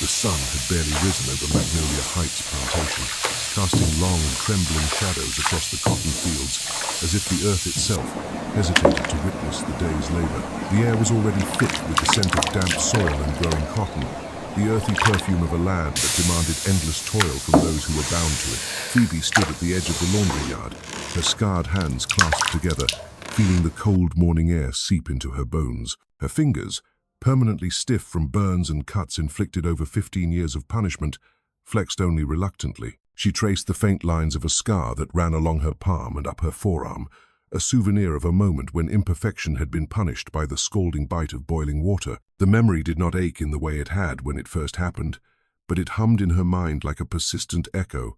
The sun had barely risen over Magnolia Heights Plantation, casting long, trembling shadows across the cotton fields, as if the earth itself hesitated to witness the day's labor. The air was already thick with the scent of damp soil and growing cotton, the earthy perfume of a land that demanded endless toil from those who were bound to it. Phoebe stood at the edge of the laundry yard, her scarred hands clasped together, feeling the cold morning air seep into her bones. Her fingers, permanently stiff from burns and cuts inflicted over 15 years of punishment, flexed only reluctantly. She traced the faint lines of a scar that ran along her palm and up her forearm, a souvenir of a moment when imperfection had been punished by the scalding bite of boiling water. The memory did not ache in the way it had when it first happened, but it hummed in her mind like a persistent echo,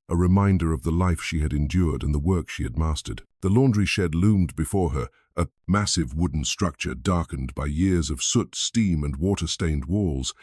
a reminder of the life she had endured and the work she had mastered. The laundry shed loomed before her, a massive wooden structure darkened by years of soot, steam, and water-stained walls.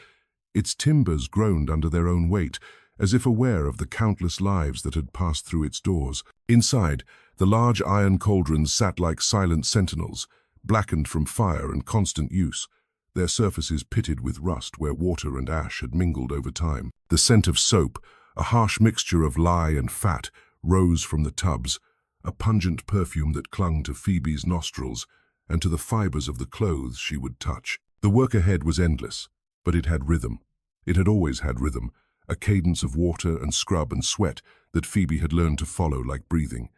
Its timbers groaned under their own weight, as if aware of the countless lives that had passed through its doors. Inside, the large iron cauldrons sat like silent sentinels, blackened from fire and constant use, their surfaces pitted with rust where water and ash had mingled over time. The scent of soap, a harsh mixture of lye and fat, rose from the tubs, a pungent perfume that clung to Phoebe's nostrils and to the fibers of the clothes she would touch. The work ahead was endless, but it had rhythm. It had always had rhythm, a cadence of water and scrub and sweat that Phoebe had learned to follow like breathing.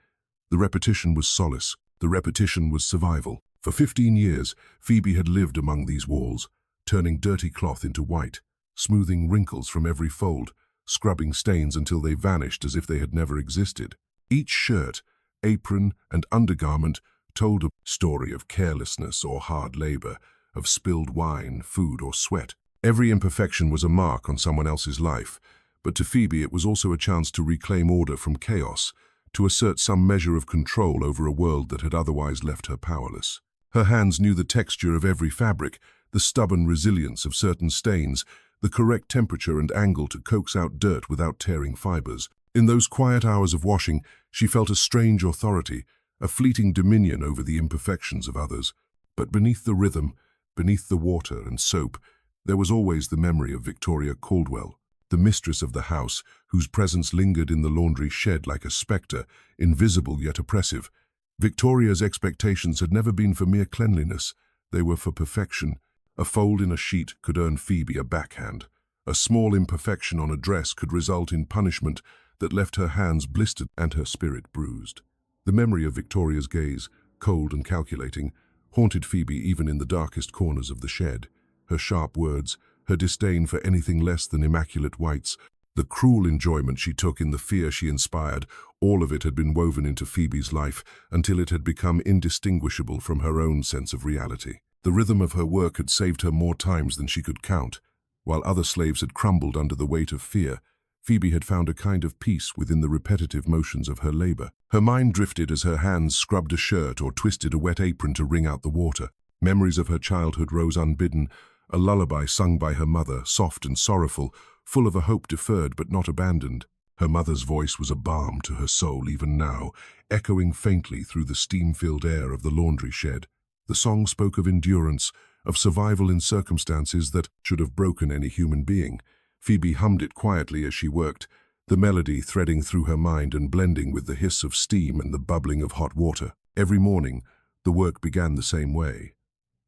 The repetition was solace. The repetition was survival. For 15 years, Phoebe had lived among these walls, turning dirty cloth into white, smoothing wrinkles from every fold, scrubbing stains until they vanished as if they had never existed. Each shirt, apron, and undergarment told a story of carelessness or hard labor, of spilled wine, food, or sweat. Every imperfection was a mark on someone else's life, but to Phoebe it was also a chance to reclaim order from chaos, to assert some measure of control over a world that had otherwise left her powerless. Her hands knew the texture of every fabric, the stubborn resilience of certain stains, the correct temperature and angle to coax out dirt without tearing fibers. In those quiet hours of washing, she felt a strange authority, a fleeting dominion over the imperfections of others. But beneath the rhythm, beneath the water and soap, there was always the memory of Victoria Caldwell, the mistress of the house, whose presence lingered in the laundry shed like a spectre, invisible yet oppressive. Victoria's expectations had never been for mere cleanliness, they were for perfection. A fold in a sheet could earn Phoebe a backhand. A small imperfection on a dress could result in punishment that left her hands blistered and her spirit bruised. The memory of Victoria's gaze, cold and calculating, haunted Phoebe even in the darkest corners of the shed. Her sharp words, her disdain for anything less than immaculate whites, the cruel enjoyment she took in the fear she inspired, all of it had been woven into Phoebe's life until it had become indistinguishable from her own sense of reality. The rhythm of her work had saved her more times than she could count. While other slaves had crumbled under the weight of fear, Phoebe had found a kind of peace within the repetitive motions of her labor. Her mind drifted as her hands scrubbed a shirt or twisted a wet apron to wring out the water. Memories of her childhood rose unbidden, a lullaby sung by her mother, soft and sorrowful, full of a hope deferred but not abandoned. Her mother's voice was a balm to her soul even now, echoing faintly through the steam-filled air of the laundry shed. The song spoke of endurance, of survival in circumstances that should have broken any human being. Phoebe hummed it quietly as she worked, the melody threading through her mind and blending with the hiss of steam and the bubbling of hot water. Every morning, the work began the same way.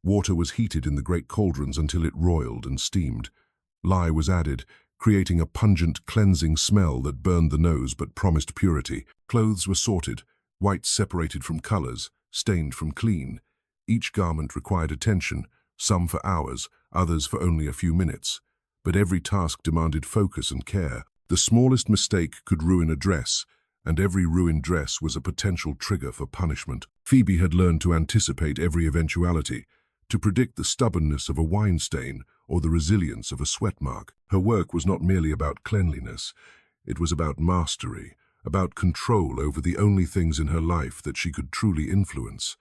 Water was heated in the great cauldrons until it roiled and steamed. Lye was added, creating a pungent, cleansing smell that burned the nose but promised purity. Clothes were sorted, whites separated from colors, stained from clean. Each garment required attention, some for hours, others for only a few minutes. But every task demanded focus and care. The smallest mistake could ruin a dress, and every ruined dress was a potential trigger for punishment. Phoebe had learned to anticipate every eventuality, to predict the stubbornness of a wine stain or the resilience of a sweat mark. Her work was not merely about cleanliness, it was about mastery, about control over the only things in her life that she could truly influence.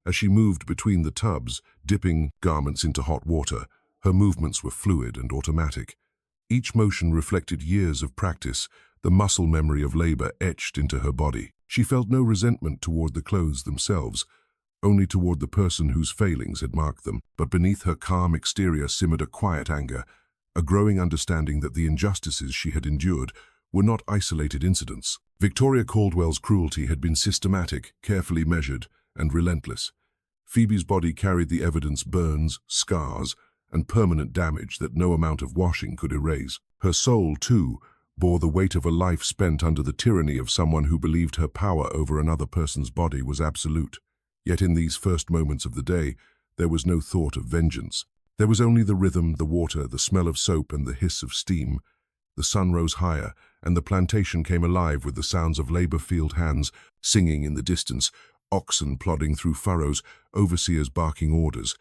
As she moved between the tubs, dipping garments into hot water, her movements were fluid and automatic. Each motion reflected years of practice, the muscle memory of labor etched into her body. She felt no resentment toward the clothes themselves, only toward the person whose failings had marked them. But beneath her calm exterior simmered a quiet anger, a growing understanding that the injustices she had endured were not isolated incidents. Victoria Caldwell's cruelty had been systematic, carefully measured, and relentless. Phoebe's body carried the evidence: burns, scars, and permanent damage that no amount of washing could erase. Her soul, too, bore the weight of a life spent under the tyranny of someone who believed her power over another person's body was absolute. Yet in these first moments of the day, there was no thought of vengeance. There was only the rhythm, the water, the smell of soap, and the hiss of steam. The sun rose higher, and the plantation came alive with the sounds of labor-field hands singing in the distance, oxen plodding through furrows, overseers barking orders.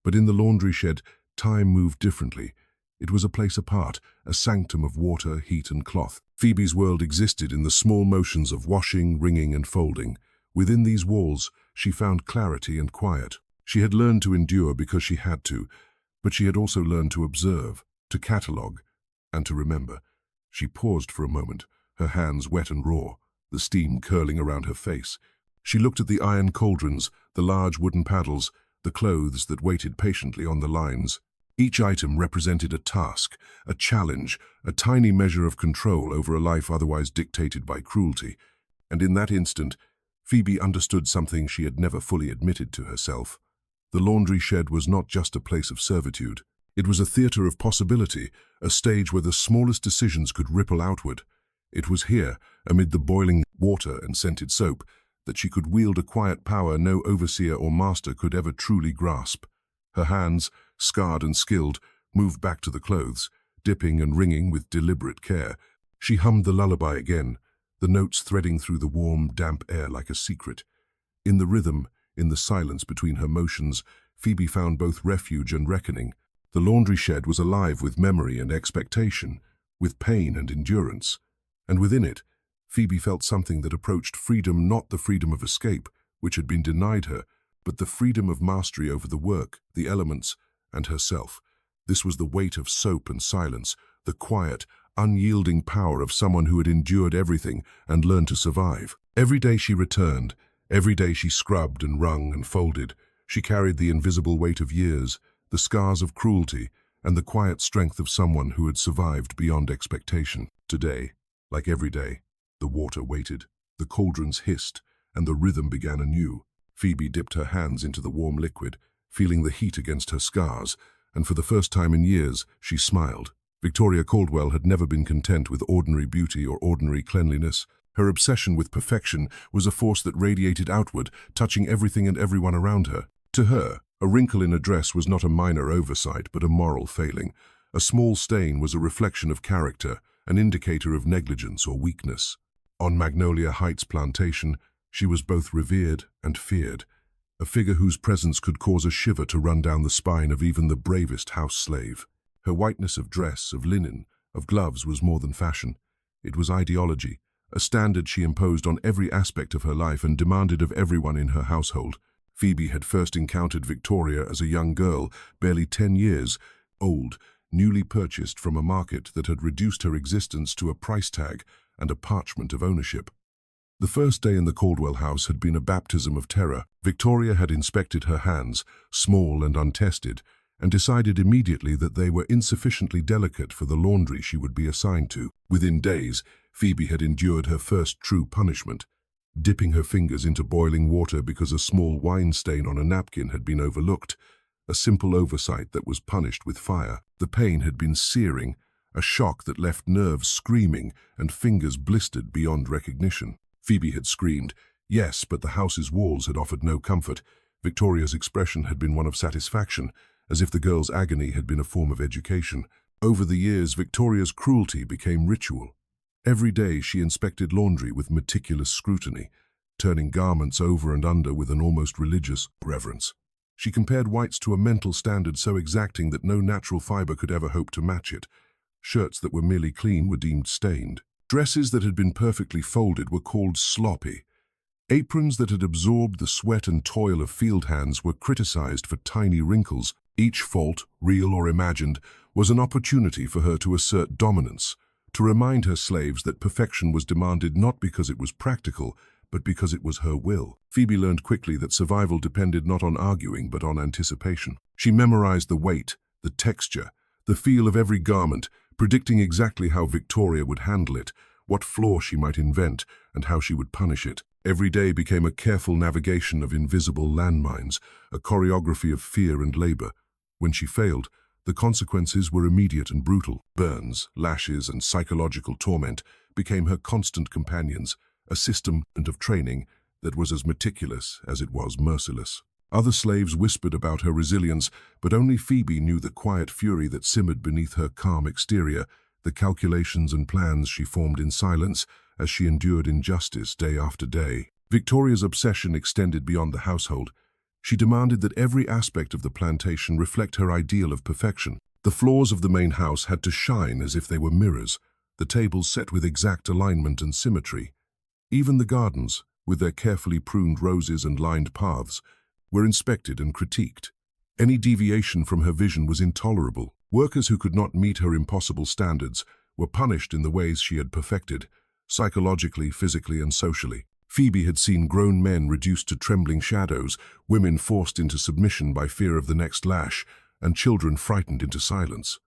But in the laundry shed, time moved differently. It was a place apart, a sanctum of water, heat, and cloth. Phoebe's world existed in the small motions of washing, wringing, and folding. Within these walls, she found clarity and quiet. She had learned to endure because she had to, but she had also learned to observe, to catalogue, and to remember. She paused for a moment, her hands wet and raw, the steam curling around her face. She looked at the iron cauldrons, the large wooden paddles, the clothes that waited patiently on the lines. Each item represented a task, a challenge, a tiny measure of control over a life otherwise dictated by cruelty. And in that instant, Phoebe understood something she had never fully admitted to herself. The laundry shed was not just a place of servitude. It was a theater of possibility, a stage where the smallest decisions could ripple outward. It was here, amid the boiling water and scented soap, that she could wield a quiet power no overseer or master could ever truly grasp. Her hands, scarred and skilled, moved back to the clothes, dipping and wringing with deliberate care. She hummed the lullaby again, the notes threading through the warm, damp air like a secret. In the rhythm, in the silence between her motions, Phoebe found both refuge and reckoning. The laundry shed was alive with memory and expectation, with pain and endurance. And within it, Phoebe felt something that approached freedom, not the freedom of escape, which had been denied her, but the freedom of mastery over the work, the elements, and herself. This was the weight of soap and silence, the quiet, unyielding power of someone who had endured everything and learned to survive. Every day she returned, every day she scrubbed and wrung and folded. She carried the invisible weight of years, the scars of cruelty, and the quiet strength of someone who had survived beyond expectation. Today, like every day, the water waited, the cauldrons hissed, and the rhythm began anew. Phoebe dipped her hands into the warm liquid, feeling the heat against her scars, and for the first time in years, she smiled. Victoria Caldwell had never been content with ordinary beauty or ordinary cleanliness. Her obsession with perfection was a force that radiated outward, touching everything and everyone around her. To her, a wrinkle in a dress was not a minor oversight, but a moral failing. A small stain was a reflection of character, an indicator of negligence or weakness. On Magnolia Heights Plantation, she was both revered and feared, a figure whose presence could cause a shiver to run down the spine of even the bravest house slave. Her whiteness of dress, of linen, of gloves was more than fashion. It was ideology, a standard she imposed on every aspect of her life and demanded of everyone in her household. Phoebe had first encountered Victoria as a young girl, barely 10 years old, newly purchased from a market that had reduced her existence to a price tag and a parchment of ownership. The first day in the Caldwell house had been a baptism of terror. Victoria had inspected her hands, small and untested, and decided immediately that they were insufficiently delicate for the laundry she would be assigned to. Within days, Phoebe had endured her first true punishment, dipping her fingers into boiling water because a small wine stain on a napkin had been overlooked, a simple oversight that was punished with fire. The pain had been searing, a shock that left nerves screaming and fingers blistered beyond recognition. Phoebe had screamed, yes, but the house's walls had offered no comfort. Victoria's expression had been one of satisfaction, as if the girl's agony had been a form of education. Over the years, Victoria's cruelty became ritual. Every day she inspected laundry with meticulous scrutiny, turning garments over and under with an almost religious reverence. She compared whites to a mental standard so exacting that no natural fiber could ever hope to match it. Shirts that were merely clean were deemed stained. Dresses that had been perfectly folded were called sloppy. Aprons that had absorbed the sweat and toil of field hands were criticized for tiny wrinkles. Each fault, real or imagined, was an opportunity for her to assert dominance, to remind her slaves that perfection was demanded not because it was practical, but because it was her will. Phoebe learned quickly that survival depended not on arguing but on anticipation. She memorized the weight, the texture, the feel of every garment, predicting exactly how Victoria would handle it, what flaw she might invent, and how she would punish it. Every day became a careful navigation of invisible landmines, a choreography of fear and labor. When she failed, the consequences were immediate and brutal. Burns, lashes, and psychological torment became her constant companions, a system of training that was as meticulous as it was merciless. Other slaves whispered about her resilience, but only Phoebe knew the quiet fury that simmered beneath her calm exterior, the calculations and plans she formed in silence as she endured injustice day after day. Victoria's obsession extended beyond the household. She demanded that every aspect of the plantation reflect her ideal of perfection. The floors of the main house had to shine as if they were mirrors, the tables set with exact alignment and symmetry. Even the gardens, with their carefully pruned roses and lined paths, were inspected and critiqued. Any deviation from her vision was intolerable. Workers who could not meet her impossible standards were punished in the ways she had perfected, psychologically, physically, and socially. Phoebe had seen grown men reduced to trembling shadows, women forced into submission by fear of the next lash, and children frightened into silence.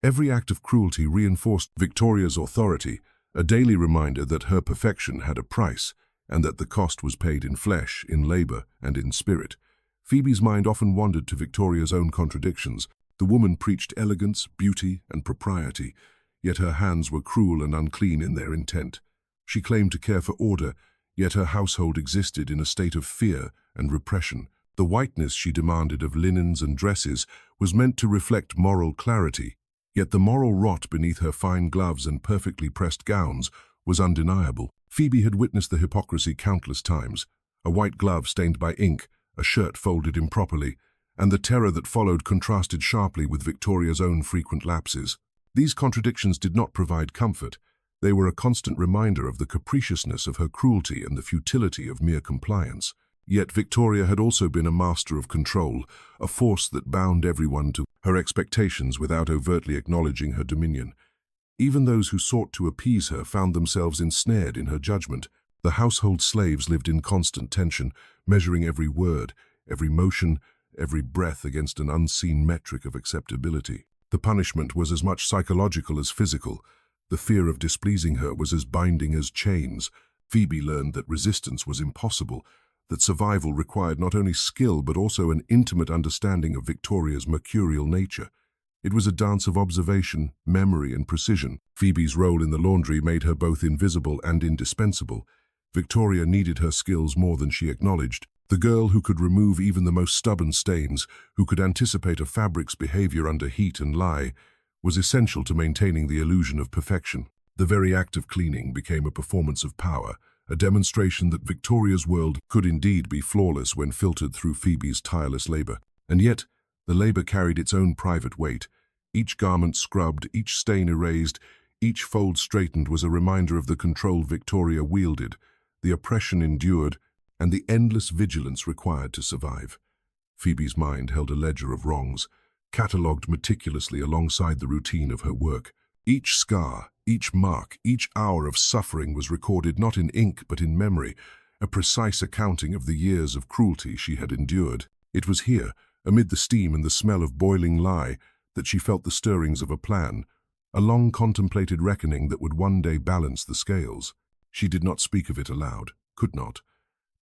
Every act of cruelty reinforced Victoria's authority, a daily reminder that her perfection had a price, and that the cost was paid in flesh, in labor, and in spirit. Phoebe's mind often wandered to Victoria's own contradictions. The woman preached elegance, beauty, and propriety, yet her hands were cruel and unclean in their intent. She claimed to care for order, yet her household existed in a state of fear and repression. The whiteness she demanded of linens and dresses was meant to reflect moral clarity, yet the moral rot beneath her fine gloves and perfectly pressed gowns was undeniable. Phoebe had witnessed the hypocrisy countless times: a white glove stained by ink, a shirt folded improperly, and the terror that followed contrasted sharply with Victoria's own frequent lapses. These contradictions did not provide comfort. They were a constant reminder of the capriciousness of her cruelty and the futility of mere compliance. Yet Victoria had also been a master of control, a force that bound everyone to her expectations without overtly acknowledging her dominion. Even those who sought to appease her found themselves ensnared in her judgment. The household slaves lived in constant tension, measuring every word, every motion, every breath against an unseen metric of acceptability. The punishment was as much psychological as physical. The fear of displeasing her was as binding as chains. Phoebe learned that resistance was impossible, that survival required not only skill but also an intimate understanding of Victoria's mercurial nature. It was a dance of observation, memory, and precision. Phoebe's role in the laundry made her both invisible and indispensable. Victoria needed her skills more than she acknowledged. The girl who could remove even the most stubborn stains, who could anticipate a fabric's behavior under heat and lie, was essential to maintaining the illusion of perfection. The very act of cleaning became a performance of power, a demonstration that Victoria's world could indeed be flawless when filtered through Phoebe's tireless labor. And yet, the labor carried its own private weight. Each garment scrubbed, each stain erased, each fold straightened was a reminder of the control Victoria wielded, the oppression endured, and the endless vigilance required to survive. Phoebe's mind held a ledger of wrongs, catalogued meticulously alongside the routine of her work. Each scar, each mark, each hour of suffering was recorded not in ink but in memory, a precise accounting of the years of cruelty she had endured. It was here, amid the steam and the smell of boiling lye, that she felt the stirrings of a plan, a long-contemplated reckoning that would one day balance the scales. She did not speak of it aloud, could not.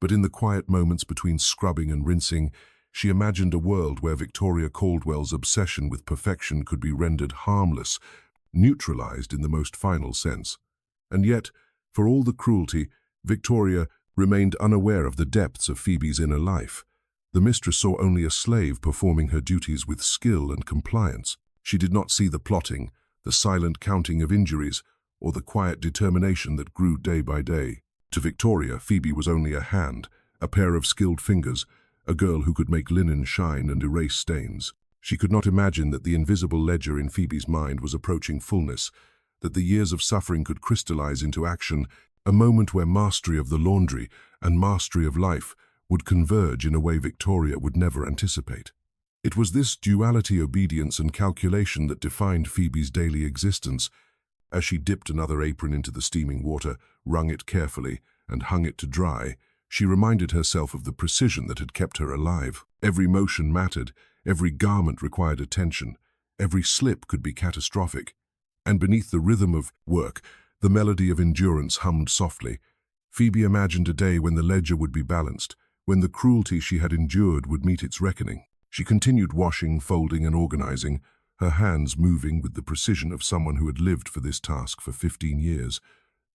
But in the quiet moments between scrubbing and rinsing, she imagined a world where Victoria Caldwell's obsession with perfection could be rendered harmless, neutralized in the most final sense. And yet, for all the cruelty, Victoria remained unaware of the depths of Phoebe's inner life. The mistress saw only a slave performing her duties with skill and compliance. She did not see the plotting, the silent counting of injuries, or the quiet determination that grew day by day. To Victoria, Phoebe was only a hand, a pair of skilled fingers, a girl who could make linen shine and erase stains. She could not imagine that the invisible ledger in Phoebe's mind was approaching fullness, that the years of suffering could crystallize into action, a moment where mastery of the laundry and mastery of life would converge in a way Victoria would never anticipate. It was this duality, obedience and calculation, that defined Phoebe's daily existence. As she dipped another apron into the steaming water, wrung it carefully, and hung it to dry, she reminded herself of the precision that had kept her alive. Every motion mattered, every garment required attention, Every slip could be catastrophic. And beneath the rhythm of work, the melody of endurance hummed softly. Phoebe imagined a day when the ledger would be balanced, when the cruelty she had endured would meet its reckoning. She continued washing, folding, and organizing, her hands moving with the precision of someone who had lived for this task for 15 years,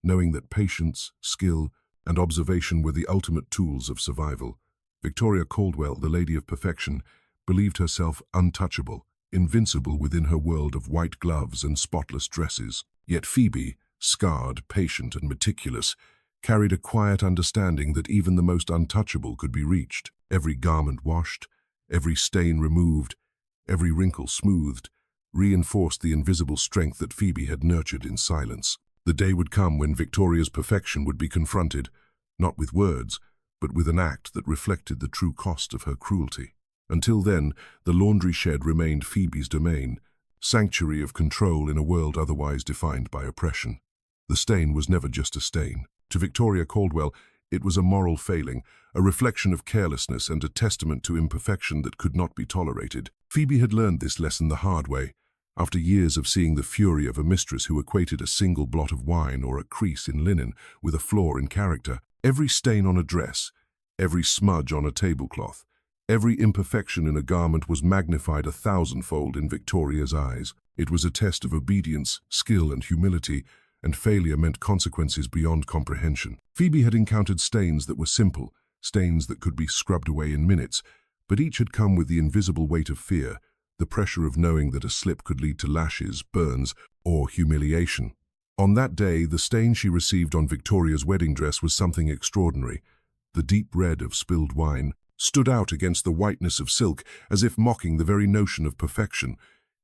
knowing that patience, skill, and observation were the ultimate tools of survival. Victoria Caldwell, the Lady of Perfection, believed herself untouchable, invincible within her world of white gloves and spotless dresses. Yet Phoebe, scarred, patient, and meticulous, carried a quiet understanding that even the most untouchable could be reached. Every garment washed, every stain removed, every wrinkle smoothed, reinforced the invisible strength that Phoebe had nurtured in silence. The day would come when Victoria's perfection would be confronted, not with words, but with an act that reflected the true cost of her cruelty. Until then, the laundry shed remained Phoebe's domain, sanctuary of control in a world otherwise defined by oppression. The stain was never just a stain. To Victoria Caldwell, it was a moral failing, a reflection of carelessness and a testament to imperfection that could not be tolerated. Phoebe had learned this lesson the hard way, after years of seeing the fury of a mistress who equated a single blot of wine or a crease in linen with a flaw in character. Every stain on a dress, every smudge on a tablecloth, every imperfection in a garment was magnified 1,000-fold in Victoria's eyes. It was a test of obedience, skill, and humility, and failure meant consequences beyond comprehension. Phoebe had encountered stains that were simple, stains that could be scrubbed away in minutes, but each had come with the invisible weight of fear, the pressure of knowing that a slip could lead to lashes, burns, or humiliation. On that day, the stain she received on Victoria's wedding dress was something extraordinary. The deep red of spilled wine stood out against the whiteness of silk, as if mocking the very notion of perfection.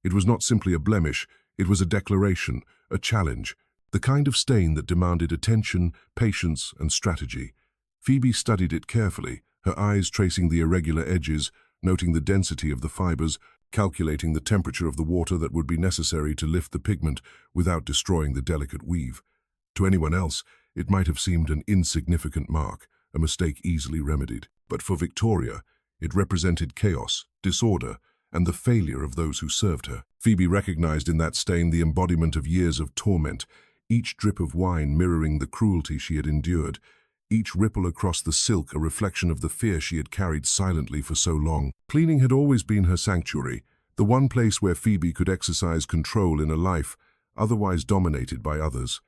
It was not simply a blemish, it was a declaration, a challenge, the kind of stain that demanded attention, patience, and strategy. Phoebe studied it carefully, her eyes tracing the irregular edges, noting the density of the fibers, calculating the temperature of the water that would be necessary to lift the pigment without destroying the delicate weave. To anyone else, it might have seemed an insignificant mark, a mistake easily remedied. But for Victoria, it represented chaos, disorder, and the failure of those who served her. Phoebe recognized in that stain the embodiment of years of torment, each drip of wine mirroring the cruelty she had endured, each ripple across the silk a reflection of the fear she had carried silently for so long. Cleaning had always been her sanctuary, the one place where Phoebe could exercise control in a life otherwise dominated by others.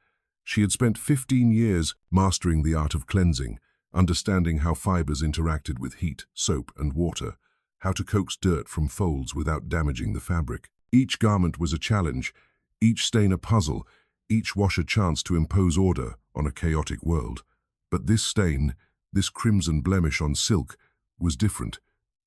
She had spent 15 years mastering the art of cleansing, understanding how fibers interacted with heat, soap, and water, how to coax dirt from folds without damaging the fabric. Each garment was a challenge, each stain a puzzle, each wash a chance to impose order on a chaotic world. But this stain, this crimson blemish on silk, was different.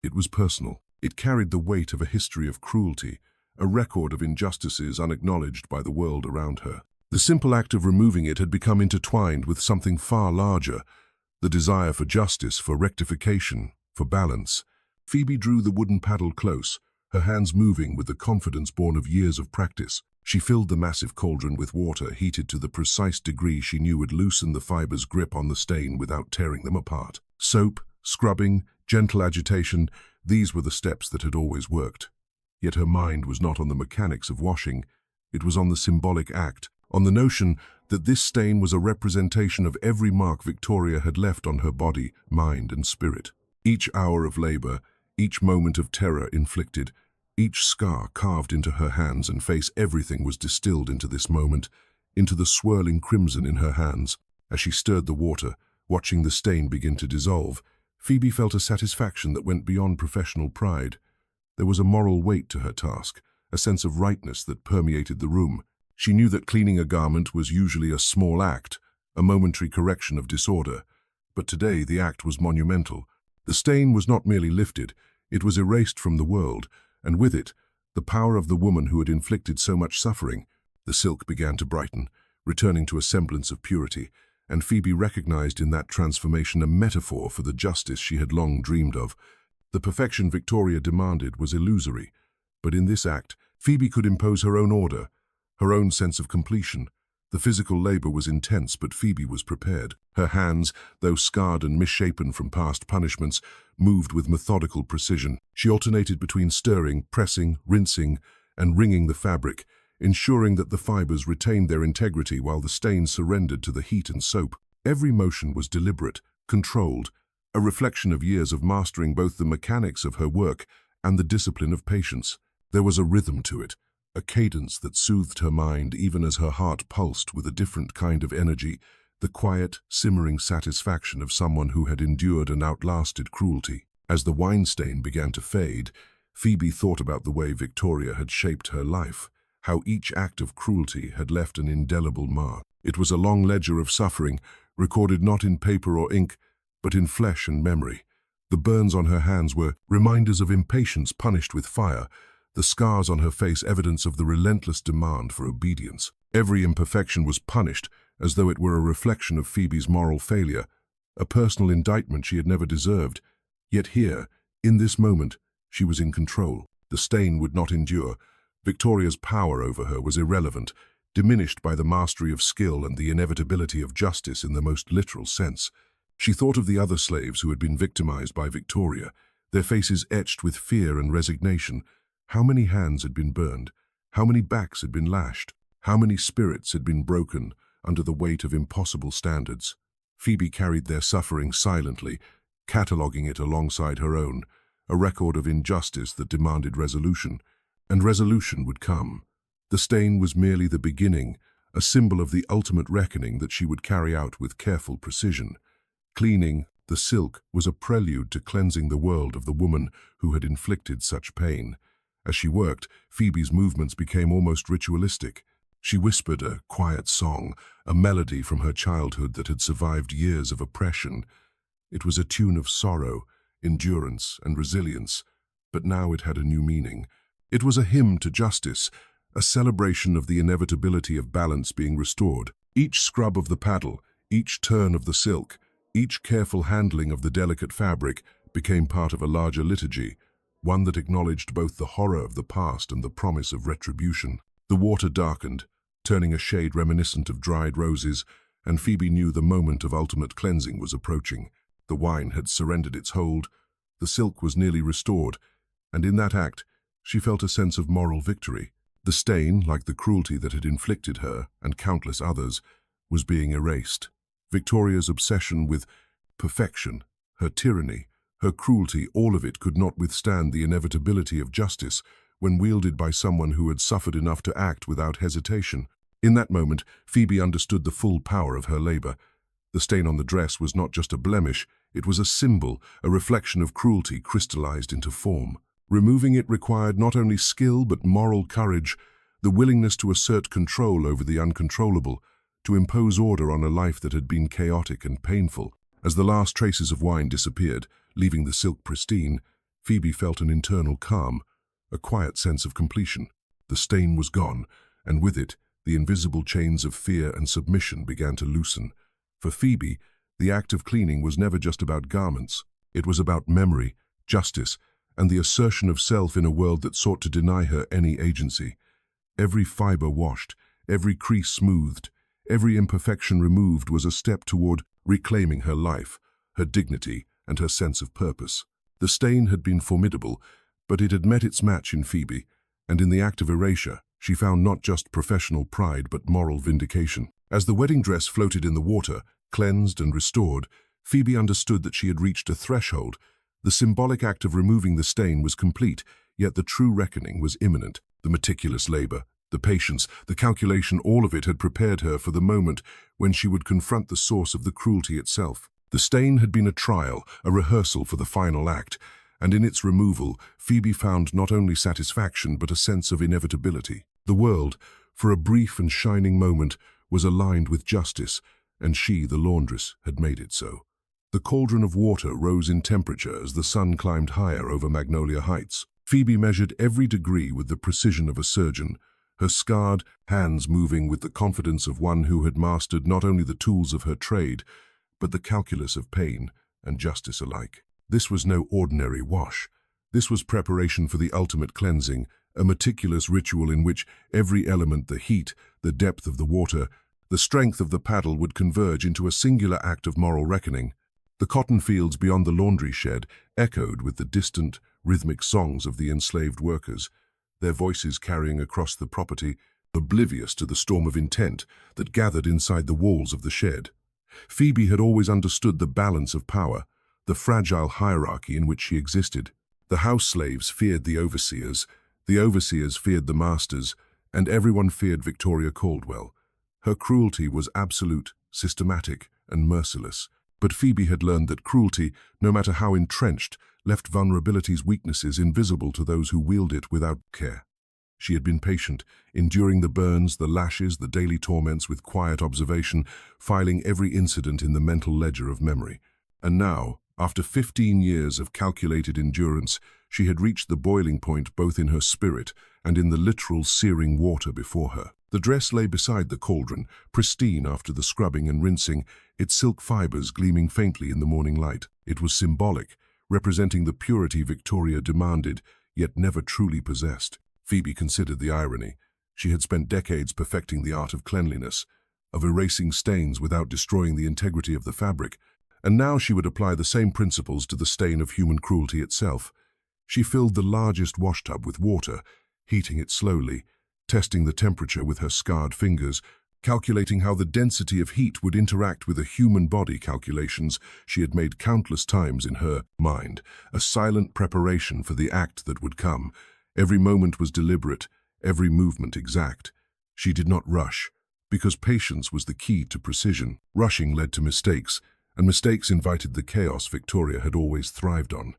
It was personal. It carried the weight of a history of cruelty, a record of injustices unacknowledged by the world around her. The simple act of removing it had become intertwined with something far larger, the desire for justice, for rectification, for balance. Phoebe drew the wooden paddle close, her hands moving with the confidence born of years of practice. She filled the massive cauldron with water, heated to the precise degree she knew would loosen the fibers' grip on the stain without tearing them apart. Soap, scrubbing, gentle agitation, these were the steps that had always worked. Yet her mind was not on the mechanics of washing. It was on the symbolic act, on the notion that this stain was a representation of every mark Victoria had left on her body, mind, and spirit. Each hour of labor, each moment of terror inflicted, each scar carved into her hands and face, everything was distilled into this moment, into the swirling crimson in her hands. As she stirred the water, watching the stain begin to dissolve, Phoebe felt a satisfaction that went beyond professional pride. There was a moral weight to her task, a sense of rightness that permeated the room. She knew that cleaning a garment was usually a small act, a momentary correction of disorder. But today the act was monumental. The stain was not merely lifted, it was erased from the world, and with it, the power of the woman who had inflicted so much suffering. The silk began to brighten, returning to a semblance of purity, and Phoebe recognized in that transformation a metaphor for the justice she had long dreamed of. The perfection Victoria demanded was illusory, but in this act, Phoebe could impose her own order, her own sense of completion. The physical labor was intense, but Phoebe was prepared. Her hands, though scarred and misshapen from past punishments, moved with methodical precision. She alternated between stirring, pressing, rinsing, and wringing the fabric, ensuring that the fibers retained their integrity while the stain surrendered to the heat and soap. Every motion was deliberate, controlled, a reflection of years of mastering both the mechanics of her work and the discipline of patience. There was a rhythm to it, a cadence that soothed her mind even as her heart pulsed with a different kind of energy, the quiet, simmering satisfaction of someone who had endured and outlasted cruelty. As the wine stain began to fade, Phoebe thought about the way Victoria had shaped her life, how each act of cruelty had left an indelible mark. It was a long ledger of suffering, recorded not in paper or ink, but in flesh and memory. The burns on her hands were reminders of impatience punished with fire, the scars on her face evidence of the relentless demand for obedience. Every imperfection was punished as though it were a reflection of Phoebe's moral failure, a personal indictment she had never deserved. Yet here, in this moment, she was in control. The stain would not endure. Victoria's power over her was irrelevant, diminished by the mastery of skill and the inevitability of justice in the most literal sense. She thought of the other slaves who had been victimized by Victoria, their faces etched with fear and resignation. How many hands had been burned? How many backs had been lashed? How many spirits had been broken under the weight of impossible standards? Phoebe carried their suffering silently, cataloguing it alongside her own, a record of injustice that demanded resolution. And resolution would come. The stain was merely the beginning, a symbol of the ultimate reckoning that she would carry out with careful precision. Cleaning the silk was a prelude to cleansing the world of the woman who had inflicted such pain. As she worked, Phoebe's movements became almost ritualistic. She whispered a quiet song, a melody from her childhood that had survived years of oppression. It was a tune of sorrow, endurance, and resilience, but now it had a new meaning. It was a hymn to justice, a celebration of the inevitability of balance being restored. Each scrub of the paddle, each turn of the silk, each careful handling of the delicate fabric became part of a larger liturgy, one that acknowledged both the horror of the past and the promise of retribution. The water darkened, turning a shade reminiscent of dried roses, and Phoebe knew the moment of ultimate cleansing was approaching. The wine had surrendered its hold, the silk was nearly restored, and in that act, she felt a sense of moral victory. The stain, like the cruelty that had inflicted her and countless others, was being erased. Victoria's obsession with perfection, her tyranny, her cruelty, all of it could not withstand the inevitability of justice when wielded by someone who had suffered enough to act without hesitation. In that moment, Phoebe understood the full power of her labor. The stain on the dress was not just a blemish, it was a symbol, a reflection of cruelty crystallized into form. Removing it required not only skill but moral courage, the willingness to assert control over the uncontrollable, to impose order on a life that had been chaotic and painful. As the last traces of wine disappeared, leaving the silk pristine, Phoebe felt an internal calm, a quiet sense of completion. The stain was gone, and with it, the invisible chains of fear and submission began to loosen. For Phoebe, the act of cleaning was never just about garments. It was about memory, justice, and the assertion of self in a world that sought to deny her any agency. Every fiber washed, every crease smoothed, every imperfection removed was a step toward reclaiming her life, her dignity, and her sense of purpose. The stain had been formidable, but it had met its match in Phoebe, and in the act of erasure, she found not just professional pride but moral vindication. As the wedding dress floated in the water, cleansed and restored, Phoebe understood that she had reached a threshold. The symbolic act of removing the stain was complete, yet the true reckoning was imminent. The meticulous labor, the patience, the calculation, all of it had prepared her for the moment when she would confront the source of the cruelty itself. The stain had been a trial, a rehearsal for the final act, and in its removal, Phoebe found not only satisfaction but a sense of inevitability. The world, for a brief and shining moment, was aligned with justice, and she, the laundress, had made it so. The cauldron of water rose in temperature as the sun climbed higher over Magnolia Heights. Phoebe measured every degree with the precision of a surgeon, her scarred hands moving with the confidence of one who had mastered not only the tools of her trade, but the calculus of pain and justice alike. This was no ordinary wash. This was preparation for the ultimate cleansing, a meticulous ritual in which every element, the heat, the depth of the water, the strength of the paddle would converge into a singular act of moral reckoning. The cotton fields beyond the laundry shed echoed with the distant, rhythmic songs of the enslaved workers, their voices carrying across the property, oblivious to the storm of intent that gathered inside the walls of the shed. Phoebe had always understood the balance of power, the fragile hierarchy in which she existed. The house slaves feared the overseers feared the masters, and everyone feared Victoria Caldwell. Her cruelty was absolute, systematic, and merciless. But Phoebe had learned that cruelty, no matter how entrenched, left vulnerability's weaknesses invisible to those who wield it without care. She had been patient, enduring the burns, the lashes, the daily torments with quiet observation, filing every incident in the mental ledger of memory. And now, after 15 years of calculated endurance, she had reached the boiling point both in her spirit and in the literal searing water before her. The dress lay beside the cauldron, pristine after the scrubbing and rinsing, its silk fibers gleaming faintly in the morning light. It was symbolic, representing the purity Victoria demanded, yet never truly possessed. Phoebe considered the irony. She had spent decades perfecting the art of cleanliness, of erasing stains without destroying the integrity of the fabric, and now she would apply the same principles to the stain of human cruelty itself. She filled the largest washtub with water, heating it slowly, testing the temperature with her scarred fingers, calculating how the density of heat would interact with the human body. Calculations she had made countless times in her mind, a silent preparation for the act that would come. Every moment was deliberate, every movement exact. She did not rush, because patience was the key to precision. Rushing led to mistakes, and mistakes invited the chaos Victoria had always thrived on.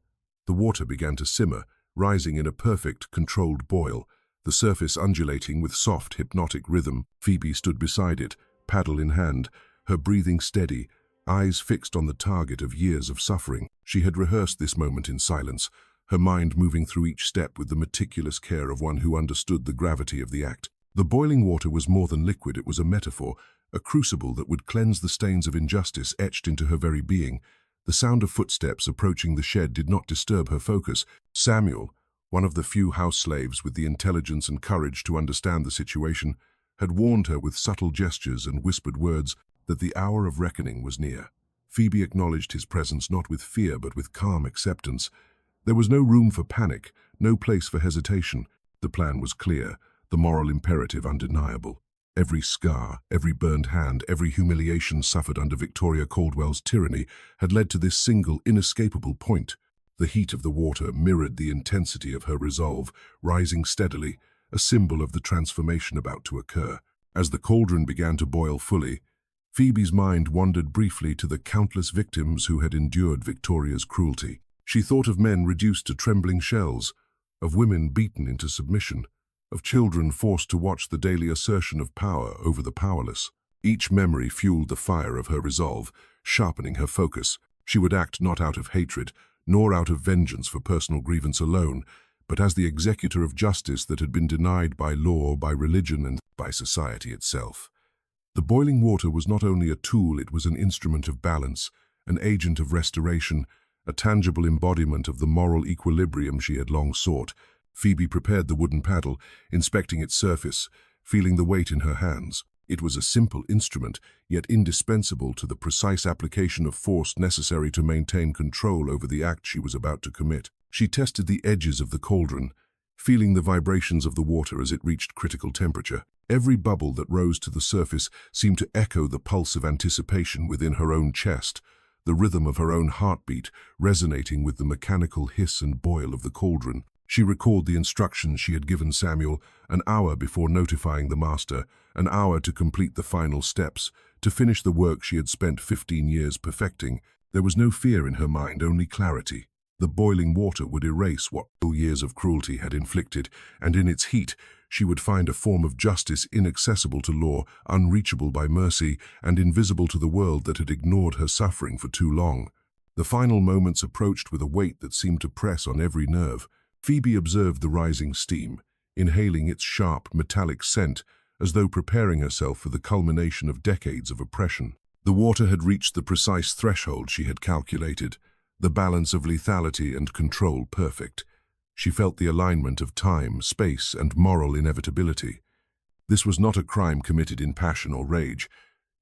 The water began to simmer, rising in a perfect, controlled boil, the surface undulating with soft, hypnotic rhythm. Phoebe stood beside it, paddle in hand, her breathing steady, eyes fixed on the target of years of suffering. She had rehearsed this moment in silence, her mind moving through each step with the meticulous care of one who understood the gravity of the act. The boiling water was more than liquid, it was a metaphor, a crucible that would cleanse the stains of injustice etched into her very being. The sound of footsteps approaching the shed did not disturb her focus. Samuel, one of the few house slaves with the intelligence and courage to understand the situation, had warned her with subtle gestures and whispered words that the hour of reckoning was near. Phoebe acknowledged his presence not with fear but with calm acceptance. There was no room for panic, no place for hesitation. The plan was clear, the moral imperative undeniable. Every scar, every burned hand, every humiliation suffered under Victoria Caldwell's tyranny had led to this single, inescapable point. The heat of the water mirrored the intensity of her resolve, rising steadily, a symbol of the transformation about to occur. As the cauldron began to boil fully, Phoebe's mind wandered briefly to the countless victims who had endured Victoria's cruelty. She thought of men reduced to trembling shells, of women beaten into submission, of children forced to watch the daily assertion of power over the powerless. Each memory fueled the fire of her resolve, sharpening her focus. She would act not out of hatred, nor out of vengeance for personal grievance alone, but as the executor of justice that had been denied by law, by religion, and by society itself. The boiling water was not only a tool, it was an instrument of balance, an agent of restoration, a tangible embodiment of the moral equilibrium she had long sought. Phoebe prepared the wooden paddle, inspecting its surface, feeling the weight in her hands. It was a simple instrument, yet indispensable to the precise application of force necessary to maintain control over the act she was about to commit. She tested the edges of the cauldron, feeling the vibrations of the water as it reached critical temperature. Every bubble that rose to the surface seemed to echo the pulse of anticipation within her own chest, the rhythm of her own heartbeat resonating with the mechanical hiss and boil of the cauldron. She recalled the instructions she had given Samuel, an hour before notifying the master, an hour to complete the final steps, to finish the work she had spent 15 years perfecting. There was no fear in her mind, only clarity. The boiling water would erase what years of cruelty had inflicted, and in its heat she would find a form of justice inaccessible to law, unreachable by mercy, and invisible to the world that had ignored her suffering for too long. The final moments approached with a weight that seemed to press on every nerve. Phoebe observed the rising steam, inhaling its sharp, metallic scent, as though preparing herself for the culmination of decades of oppression. The water had reached the precise threshold she had calculated, the balance of lethality and control perfect. She felt the alignment of time, space, and moral inevitability. This was not a crime committed in passion or rage.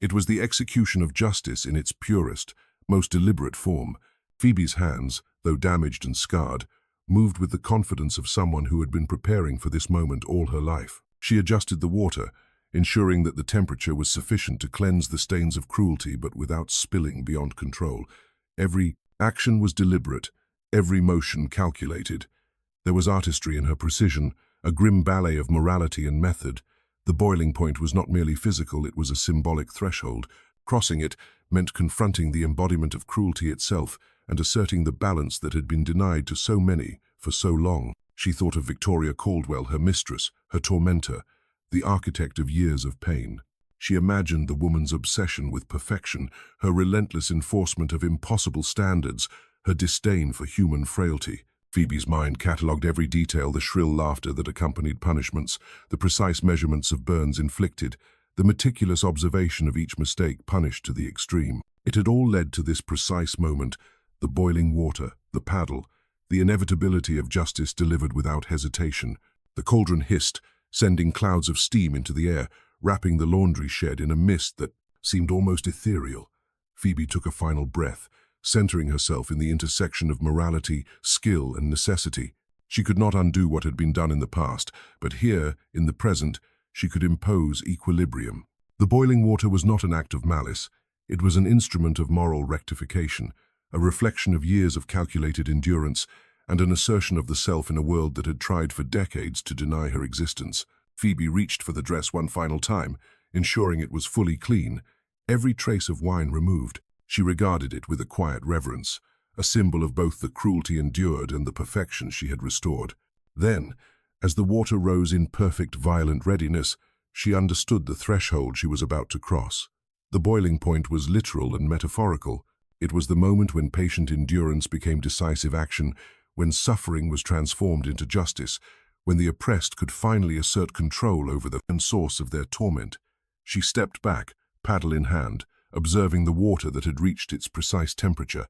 It was the execution of justice in its purest, most deliberate form. Phoebe's hands, though damaged and scarred, moved with the confidence of someone who had been preparing for this moment all her life. She adjusted the water, ensuring that the temperature was sufficient to cleanse the stains of cruelty but without spilling beyond control. Every action was deliberate, every motion calculated. There was artistry in her precision, a grim ballet of morality and method. The boiling point was not merely physical, it was a symbolic threshold. Crossing it meant confronting the embodiment of cruelty itself and asserting the balance that had been denied to so many for so long. She thought of Victoria Caldwell, her mistress, her tormentor, the architect of years of pain. She imagined the woman's obsession with perfection, her relentless enforcement of impossible standards, her disdain for human frailty. Phoebe's mind catalogued every detail, the shrill laughter that accompanied punishments, the precise measurements of burns inflicted, the meticulous observation of each mistake punished to the extreme. It had all led to this precise moment, the boiling water, the paddle, the inevitability of justice delivered without hesitation. The cauldron hissed, sending clouds of steam into the air, wrapping the laundry shed in a mist that seemed almost ethereal. Phoebe took a final breath, centering herself in the intersection of morality, skill, and necessity. She could not undo what had been done in the past, but here, in the present, she could impose equilibrium. The boiling water was not an act of malice. It was an instrument of moral rectification, a reflection of years of calculated endurance, and an assertion of the self in a world that had tried for decades to deny her existence. Phoebe reached for the dress one final time, ensuring it was fully clean, every trace of wine removed. She regarded it with a quiet reverence, a symbol of both the cruelty endured and the perfection she had restored. Then, as the water rose in perfect violent readiness, she understood the threshold she was about to cross. The boiling point was literal and metaphorical. It was the moment when patient endurance became decisive action, when suffering was transformed into justice, when the oppressed could finally assert control over the source of their torment. She stepped back, paddle in hand, observing the water that had reached its precise temperature,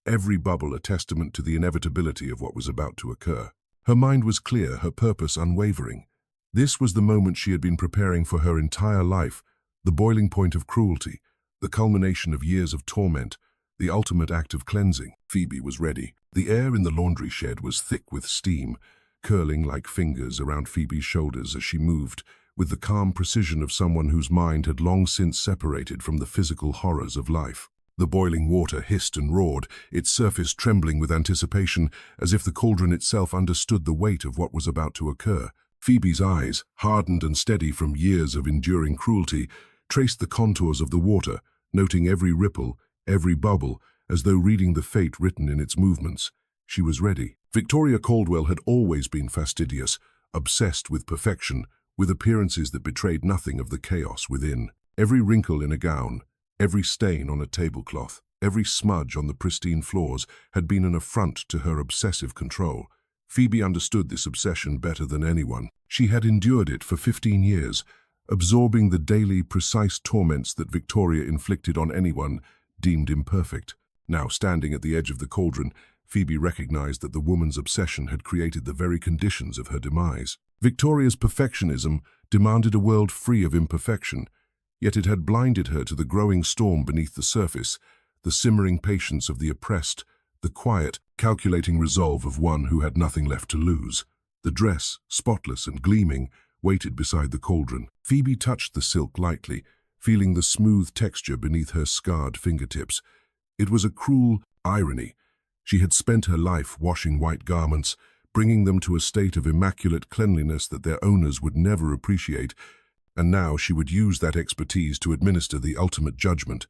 every bubble a testament to the inevitability of what was about to occur. Her mind was clear, her purpose unwavering. This was the moment she had been preparing for her entire life, the boiling point of cruelty, the culmination of years of torment, the ultimate act of cleansing. Phoebe was ready. The air in the laundry shed was thick with steam, curling like fingers around Phoebe's shoulders as she moved, with the calm precision of someone whose mind had long since separated from the physical horrors of life. The boiling water hissed and roared, its surface trembling with anticipation, as if the cauldron itself understood the weight of what was about to occur. Phoebe's eyes, hardened and steady from years of enduring cruelty, traced the contours of the water, noting every ripple, every bubble, as though reading the fate written in its movements. She was ready. Victoria Caldwell had always been fastidious, obsessed with perfection, with appearances that betrayed nothing of the chaos within. Every wrinkle in a gown, every stain on a tablecloth, every smudge on the pristine floors had been an affront to her obsessive control. Phoebe understood this obsession better than anyone. She had endured it for 15 years, absorbing the daily, precise torments that Victoria inflicted on anyone deemed imperfect. Now, standing at the edge of the cauldron, Phoebe recognized that the woman's obsession had created the very conditions of her demise. Victoria's perfectionism demanded a world free of imperfection, yet it had blinded her to the growing storm beneath the surface, the simmering patience of the oppressed, the quiet, calculating resolve of one who had nothing left to lose. The dress, spotless and gleaming, waited beside the cauldron. Phoebe touched the silk lightly, feeling the smooth texture beneath her scarred fingertips. It was a cruel irony. She had spent her life washing white garments, bringing them to a state of immaculate cleanliness that their owners would never appreciate, and now she would use that expertise to administer the ultimate judgment.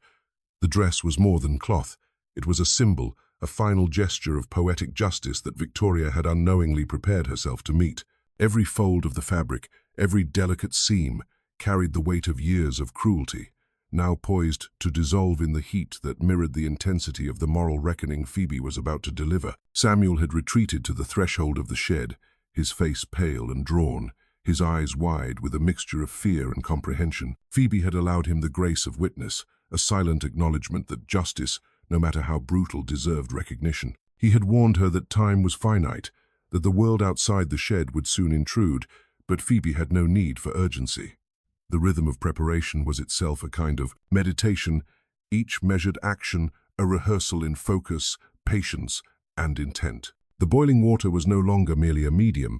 The dress was more than cloth. It was a symbol, a final gesture of poetic justice that Victoria had unknowingly prepared herself to meet. Every fold of the fabric, every delicate seam, carried the weight of years of cruelty, now poised to dissolve in the heat that mirrored the intensity of the moral reckoning Phoebe was about to deliver. Samuel had retreated to the threshold of the shed, his face pale and drawn, his eyes wide with a mixture of fear and comprehension. Phoebe had allowed him the grace of witness, a silent acknowledgement that justice, no matter how brutal, deserved recognition. He had warned her that time was finite, that the world outside the shed would soon intrude, but Phoebe had no need for urgency. The rhythm of preparation was itself a kind of meditation, each measured action a rehearsal in focus, patience, and intent. The boiling water was no longer merely a medium.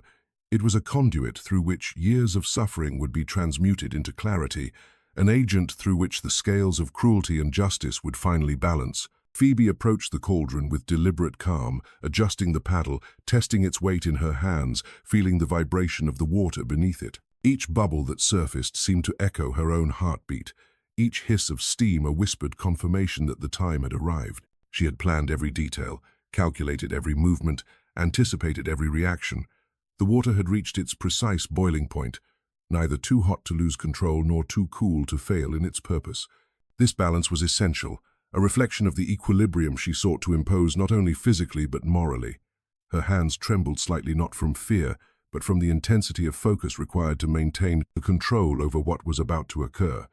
It was a conduit through which years of suffering would be transmuted into clarity, an agent through which the scales of cruelty and justice would finally balance. Phoebe approached the cauldron with deliberate calm, adjusting the paddle, testing its weight in her hands, feeling the vibration of the water beneath it. Each bubble that surfaced seemed to echo her own heartbeat, each hiss of steam a whispered confirmation that the time had arrived. She had planned every detail, calculated every movement, anticipated every reaction. The water had reached its precise boiling point, neither too hot to lose control nor too cool to fail in its purpose. This balance was essential, a reflection of the equilibrium she sought to impose not only physically but morally. Her hands trembled slightly not from fear, but from the intensity of focus required to maintain the control over what was about to occur.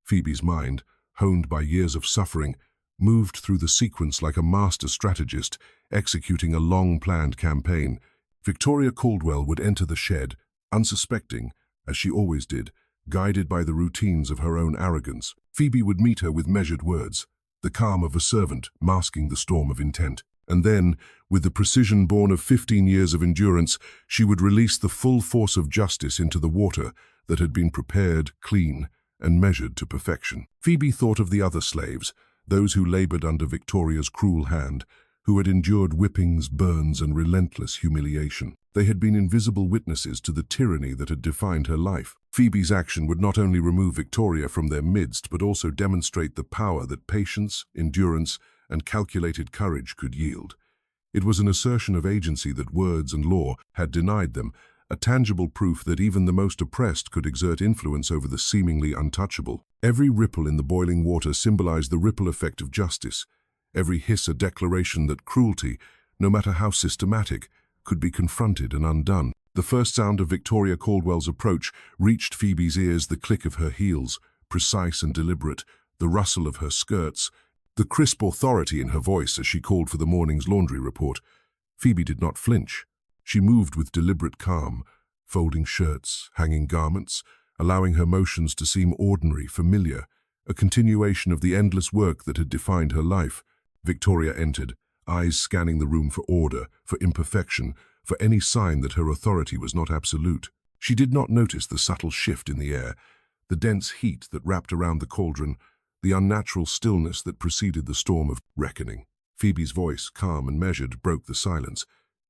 Phoebe's mind, honed by years of suffering, moved through the sequence like a master strategist, executing a long-planned campaign. Victoria Caldwell would enter the shed, unsuspecting, as she always did, guided by the routines of her own arrogance. Phoebe would meet her with measured words, the calm of a servant masking the storm of intent. And then, with the precision born of 15 years of endurance, she would release the full force of justice into the water that had been prepared, clean, and measured to perfection. Phoebe thought of the other slaves, those who labored under Victoria's cruel hand, who had endured whippings, burns, and relentless humiliation. They had been invisible witnesses to the tyranny that had defined her life. Phoebe's action would not only remove Victoria from their midst, but also demonstrate the power that patience, endurance, and calculated courage could yield. It was an assertion of agency that words and law had denied them, a tangible proof that even the most oppressed could exert influence over the seemingly untouchable. Every ripple in the boiling water symbolized the ripple effect of justice, every hiss a declaration that cruelty, no matter how systematic, could be confronted and undone. The first sound of Victoria Caldwell's approach reached Phoebe's ears, the click of her heels, precise and deliberate, the rustle of her skirts, the crisp authority in her voice as she called for the morning's laundry report. Phoebe did not flinch. She moved with deliberate calm, folding shirts, hanging garments, allowing her motions to seem ordinary, familiar, a continuation of the endless work that had defined her life. Victoria entered, eyes scanning the room for order, for imperfection, for any sign that her authority was not absolute. She did not notice the subtle shift in the air, the dense heat that wrapped around the cauldron, the unnatural stillness that preceded the storm of reckoning. Phoebe's voice, calm and measured, broke the silence.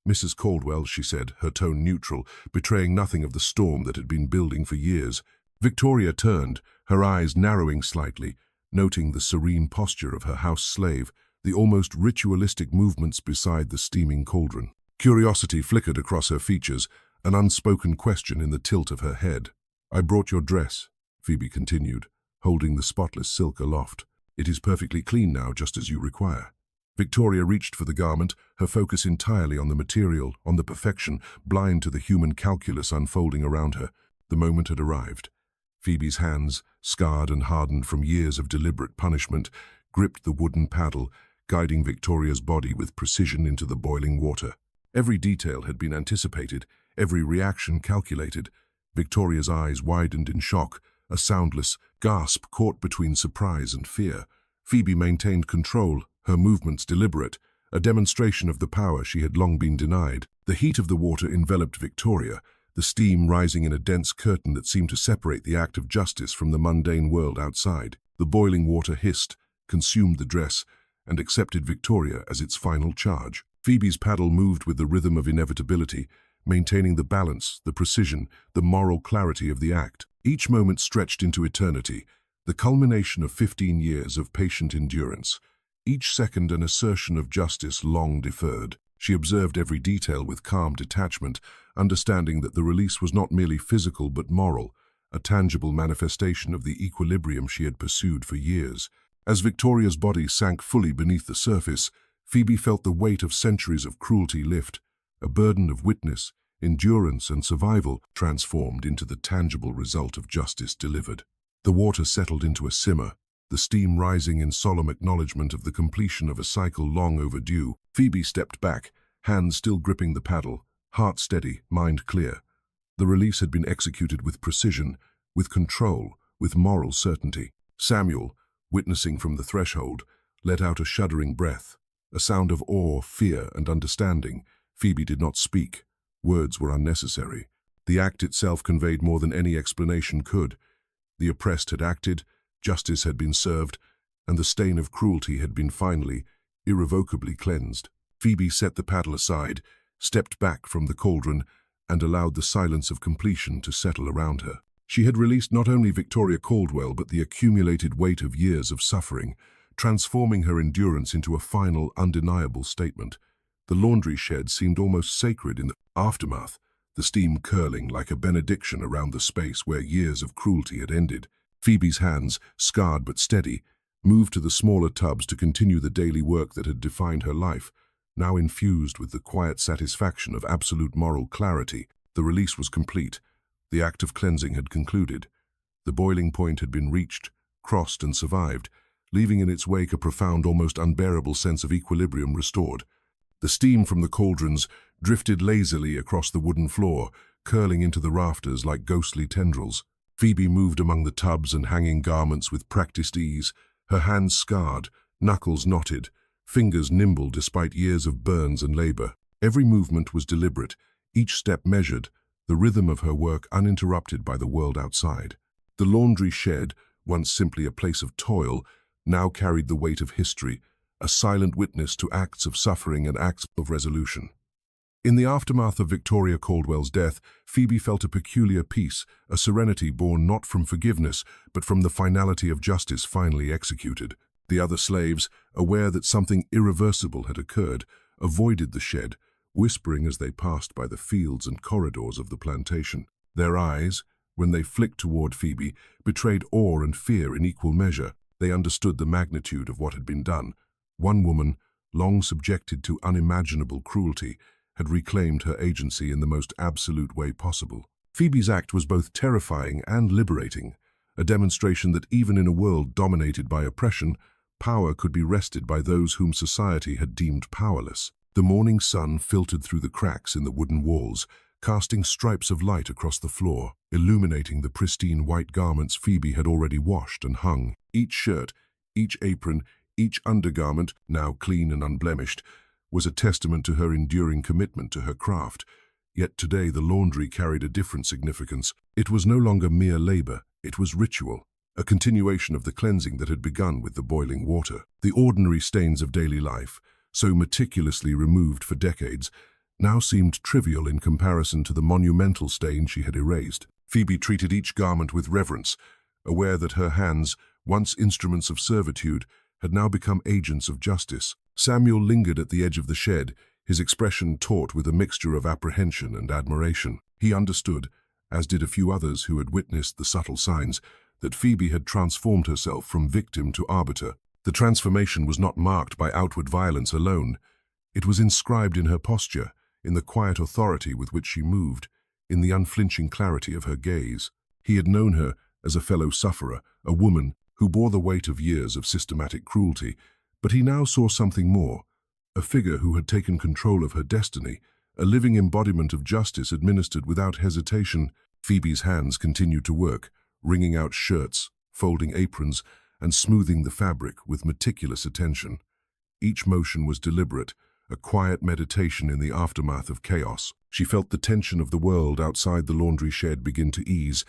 "Mrs. Caldwell," she said, her tone neutral, betraying nothing of the storm that had been building for years. Victoria turned, her eyes narrowing slightly, noting the serene posture of her house slave, the almost ritualistic movements beside the steaming cauldron. Curiosity flickered across her features, an unspoken question in the tilt of her head. "I brought your dress," Phoebe continued, holding the spotless silk aloft. "It is perfectly clean now, just as you require." Victoria reached for the garment, her focus entirely on the material, on the perfection, blind to the human calculus unfolding around her. The moment had arrived. Phoebe's hands, scarred and hardened from years of deliberate punishment, gripped the wooden paddle, guiding Victoria's body with precision into the boiling water. Every detail had been anticipated, every reaction calculated. Victoria's eyes widened in shock, a soundless gasp caught between surprise and fear. Phoebe maintained control, her movements deliberate, a demonstration of the power she had long been denied. The heat of the water enveloped Victoria, the steam rising in a dense curtain that seemed to separate the act of justice from the mundane world outside. The boiling water hissed, consumed the dress, and accepted Victoria as its final charge. Phoebe's paddle moved with the rhythm of inevitability, maintaining the balance, the precision, the moral clarity of the act. Each moment stretched into eternity, the culmination of 15 years of patient endurance. Each second an assertion of justice long deferred. She observed every detail with calm detachment, understanding that the release was not merely physical but moral, a tangible manifestation of the equilibrium she had pursued for years. As Victoria's body sank fully beneath the surface, Phoebe felt the weight of centuries of cruelty lift, a burden of witness, endurance, and survival transformed into the tangible result of justice delivered. The water settled into a simmer, the steam rising in solemn acknowledgement of the completion of a cycle long overdue. Phoebe stepped back, hands still gripping the paddle, heart steady, mind clear. The release had been executed with precision, with control, with moral certainty. Samuel, witnessing from the threshold, let out a shuddering breath, a sound of awe, fear, and understanding. Phoebe did not speak. Words were unnecessary. The act itself conveyed more than any explanation could. The oppressed had acted, justice had been served, and the stain of cruelty had been finally, irrevocably cleansed. Phoebe set the paddle aside, stepped back from the cauldron, and allowed the silence of completion to settle around her. She had released not only Victoria Caldwell but the accumulated weight of years of suffering, transforming her endurance into a final, undeniable statement. The laundry shed seemed almost sacred in the aftermath, the steam curling like a benediction around the space where years of cruelty had ended. Phoebe's hands, scarred but steady, moved to the smaller tubs to continue the daily work that had defined her life, now infused with the quiet satisfaction of absolute moral clarity. The release was complete. The act of cleansing had concluded. The boiling point had been reached, crossed and survived, leaving in its wake a profound, almost unbearable sense of equilibrium restored. The steam from the cauldrons drifted lazily across the wooden floor, curling into the rafters like ghostly tendrils. Phoebe moved among the tubs and hanging garments with practiced ease, her hands scarred, knuckles knotted, fingers nimble despite years of burns and labor. Every movement was deliberate, each step measured, the rhythm of her work uninterrupted by the world outside. The laundry shed, once simply a place of toil, now carried the weight of history, a silent witness to acts of suffering and acts of resolution. In the aftermath of Victoria Caldwell's death, Phoebe felt a peculiar peace, a serenity born not from forgiveness, but from the finality of justice finally executed. The other slaves, aware that something irreversible had occurred, avoided the shed, whispering as they passed by the fields and corridors of the plantation. Their eyes, when they flicked toward Phoebe, betrayed awe and fear in equal measure. They understood the magnitude of what had been done. One woman, long subjected to unimaginable cruelty, had reclaimed her agency in the most absolute way possible. Phoebe's act was both terrifying and liberating, a demonstration that even in a world dominated by oppression, power could be wrested by those whom society had deemed powerless. The morning sun filtered through the cracks in the wooden walls, casting stripes of light across the floor, illuminating the pristine white garments Phoebe had already washed and hung. Each shirt, each apron, each undergarment, now clean and unblemished, was a testament to her enduring commitment to her craft. Yet today the laundry carried a different significance. It was no longer mere labor, it was ritual, a continuation of the cleansing that had begun with the boiling water. The ordinary stains of daily life, so meticulously removed for decades, now seemed trivial in comparison to the monumental stain she had erased. Phoebe treated each garment with reverence, aware that her hands, once instruments of servitude, had now become agents of justice. Samuel lingered at the edge of the shed, his expression taut with a mixture of apprehension and admiration. He understood, as did a few others who had witnessed the subtle signs, that Phoebe had transformed herself from victim to arbiter. The transformation was not marked by outward violence alone. It was inscribed in her posture, in the quiet authority with which she moved, in the unflinching clarity of her gaze. He had known her as a fellow sufferer, a woman who bore the weight of years of systematic cruelty, but he now saw something more, a figure who had taken control of her destiny, a living embodiment of justice administered without hesitation. Phoebe's hands continued to work, wringing out shirts, folding aprons, and smoothing the fabric with meticulous attention. Each motion was deliberate, a quiet meditation in the aftermath of chaos. She felt the tension of the world outside the laundry shed begin to ease,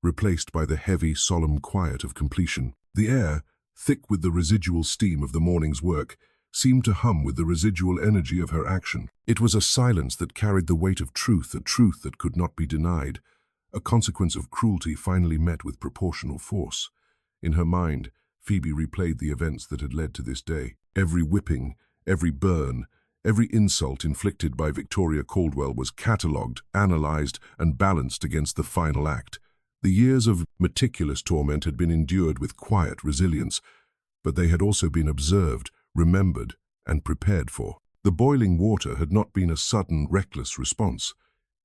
replaced by the heavy, solemn quiet of completion. The air, thick with the residual steam of the morning's work, seemed to hum with the residual energy of her action. It was a silence that carried the weight of truth, a truth that could not be denied, a consequence of cruelty finally met with proportional force. In her mind, Phoebe replayed the events that had led to this day. Every whipping, every burn, every insult inflicted by Victoria Caldwell was catalogued, analyzed, and balanced against the final act. The years of meticulous torment had been endured with quiet resilience, but they had also been observed, remembered, and prepared for. The boiling water had not been a sudden, reckless response.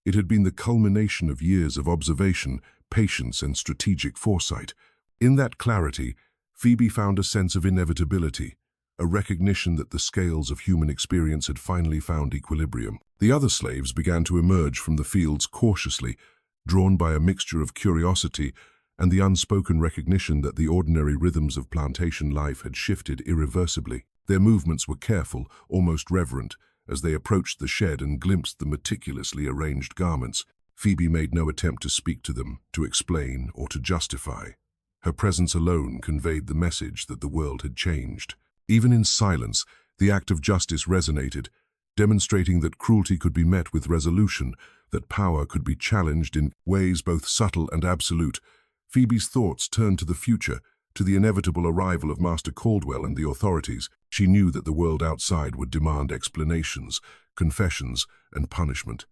It had been the culmination of years of observation, patience, and strategic foresight. In that clarity, Phoebe found a sense of inevitability, a recognition that the scales of human experience had finally found equilibrium. The other slaves began to emerge from the fields cautiously, drawn by a mixture of curiosity and the unspoken recognition that the ordinary rhythms of plantation life had shifted irreversibly. Their movements were careful, almost reverent, as they approached the shed and glimpsed the meticulously arranged garments. Phoebe made no attempt to speak to them, to explain, or to justify. Her presence alone conveyed the message that the world had changed. Even in silence, the act of justice resonated, demonstrating that cruelty could be met with resolution, that power could be challenged in ways both subtle and absolute. Phoebe's thoughts turned to the future, to the inevitable arrival of Master Caldwell and the authorities. She knew that the world outside would demand explanations, confessions, and punishment.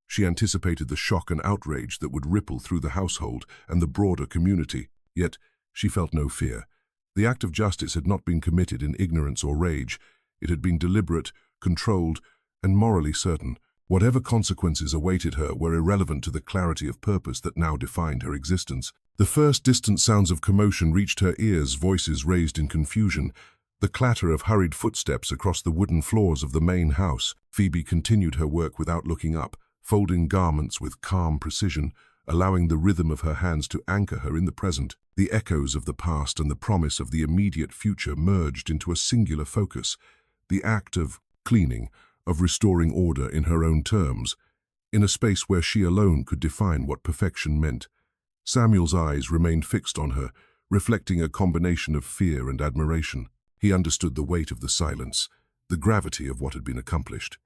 She anticipated the shock and outrage that would ripple through the household and the broader community. Yet, she felt no fear. The act of justice had not been committed in ignorance or rage. It had been deliberate, controlled, and morally certain. Whatever consequences awaited her were irrelevant to the clarity of purpose that now defined her existence. The first distant sounds of commotion reached her ears, voices raised in confusion, the clatter of hurried footsteps across the wooden floors of the main house. Phoebe continued her work without looking up, folding garments with calm precision, allowing the rhythm of her hands to anchor her in the present. The echoes of the past and the promise of the immediate future merged into a singular focus, the act of cleaning, of restoring order in her own terms, in a space where she alone could define what perfection meant. Samuel's eyes remained fixed on her, reflecting a combination of fear and admiration. He understood the weight of the silence, the gravity of what had been accomplished.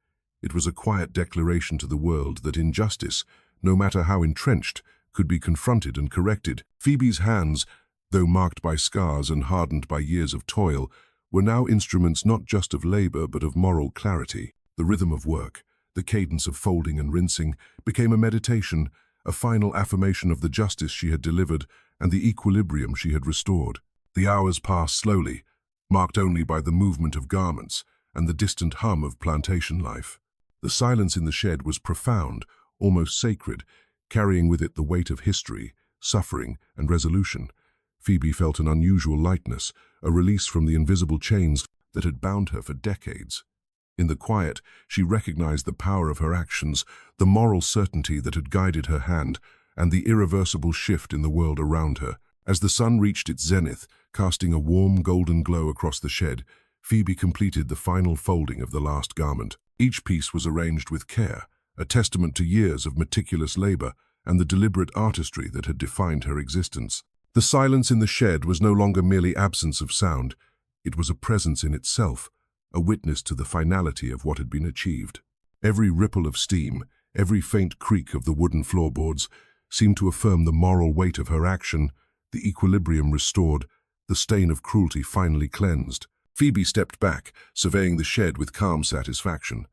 It was a quiet declaration to the world that injustice, no matter how entrenched, could be confronted and corrected. Phoebe's hands, though marked by scars and hardened by years of toil, were now instruments not just of labor but of moral clarity. The rhythm of work, the cadence of folding and rinsing, became a meditation, a final affirmation of the justice she had delivered and the equilibrium she had restored. The hours passed slowly, marked only by the movement of garments and the distant hum of plantation life. The silence in the shed was profound, almost sacred, carrying with it the weight of history, suffering, and resolution. Phoebe felt an unusual lightness, a release from the invisible chains that had bound her for decades. In the quiet, she recognized the power of her actions, the moral certainty that had guided her hand, and the irreversible shift in the world around her. As the sun reached its zenith, casting a warm golden glow across the shed, Phoebe completed the final folding of the last garment. Each piece was arranged with care, a testament to years of meticulous labor and the deliberate artistry that had defined her existence. The silence in the shed was no longer merely absence of sound. It was a presence in itself, a witness to the finality of what had been achieved. Every ripple of steam, every faint creak of the wooden floorboards seemed to affirm the moral weight of her action, the equilibrium restored, the stain of cruelty finally cleansed. Phoebe stepped back, surveying the shed with calm satisfaction.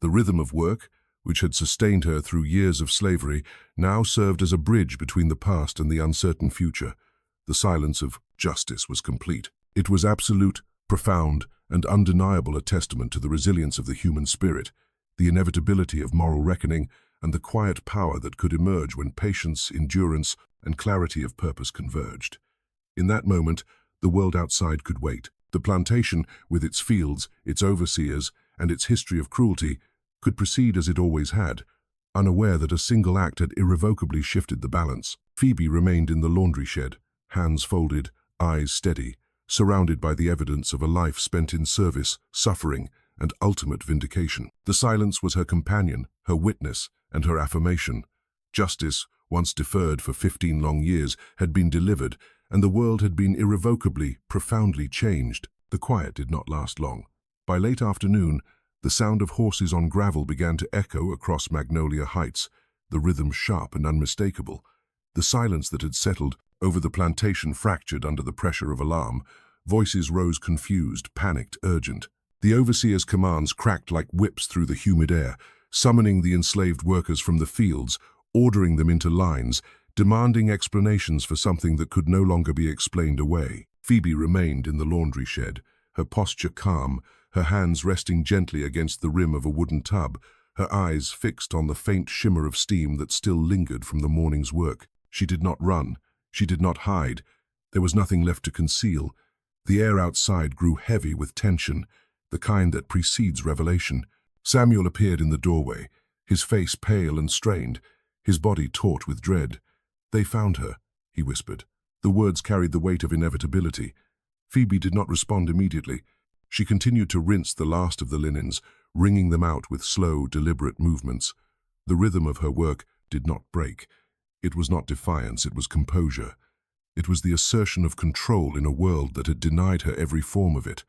The rhythm of work, which had sustained her through years of slavery, now served as a bridge between the past and the uncertain future. The silence of justice was complete. It was absolute, profound, and undeniable, a testament to the resilience of the human spirit, the inevitability of moral reckoning, and the quiet power that could emerge when patience, endurance, and clarity of purpose converged. In that moment, the world outside could wait. The plantation, with its fields, its overseers, and its history of cruelty, could proceed as it always had, unaware that a single act had irrevocably shifted the balance. Phoebe remained in the laundry shed, hands folded, eyes steady, surrounded by the evidence of a life spent in service, suffering, and ultimate vindication. The silence was her companion, her witness, and her affirmation. Justice, once deferred for 15 long years, had been delivered, and the world had been irrevocably, profoundly changed. The quiet did not last long. By late afternoon, the sound of horses on gravel began to echo across Magnolia Heights, the rhythm sharp and unmistakable. The silence that had settled over the plantation fractured under the pressure of alarm. Voices rose confused, panicked, urgent. The overseer's commands cracked like whips through the humid air, summoning the enslaved workers from the fields, ordering them into lines, demanding explanations for something that could no longer be explained away. Phoebe remained in the laundry shed, her posture calm, her hands resting gently against the rim of a wooden tub, her eyes fixed on the faint shimmer of steam that still lingered from the morning's work. She did not run. She did not hide. There was nothing left to conceal. The air outside grew heavy with tension, the kind that precedes revelation. Samuel appeared in the doorway, his face pale and strained, his body taut with dread. "They found her," he whispered. The words carried the weight of inevitability. Phoebe did not respond immediately. She continued to rinse the last of the linens, wringing them out with slow, deliberate movements. The rhythm of her work did not break. It was not defiance, it was composure. It was the assertion of control in a world that had denied her every form of it.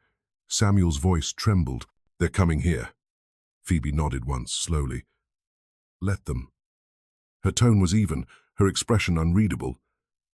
Samuel's voice trembled. "They're coming here." Phoebe nodded once, slowly. "Let them." Her tone was even, her expression unreadable.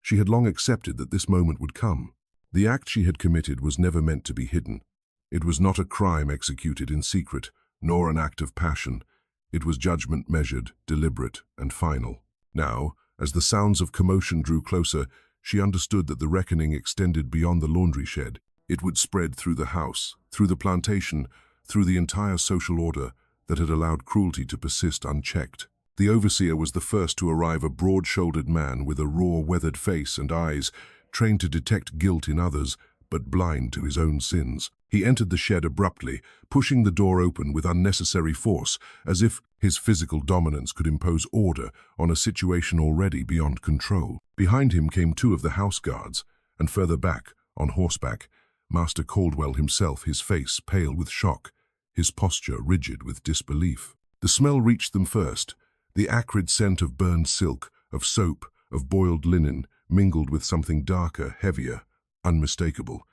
She had long accepted that this moment would come. The act she had committed was never meant to be hidden. It was not a crime executed in secret, nor an act of passion. It was judgment measured, deliberate, and final. Now, as the sounds of commotion drew closer, she understood that the reckoning extended beyond the laundry shed. It would spread through the house, through the plantation, through the entire social order that had allowed cruelty to persist unchecked. The overseer was the first to arrive, a broad-shouldered man with a raw, weathered face and eyes, trained to detect guilt in others, but blind to his own sins. He entered the shed abruptly, pushing the door open with unnecessary force, as if his physical dominance could impose order on a situation already beyond control. Behind him came two of the house guards, and further back, on horseback, Master Caldwell himself, his face pale with shock, his posture rigid with disbelief. The smell reached them first, the acrid scent of burned silk, of soap, of boiled linen, mingled with something darker, heavier, unmistakable.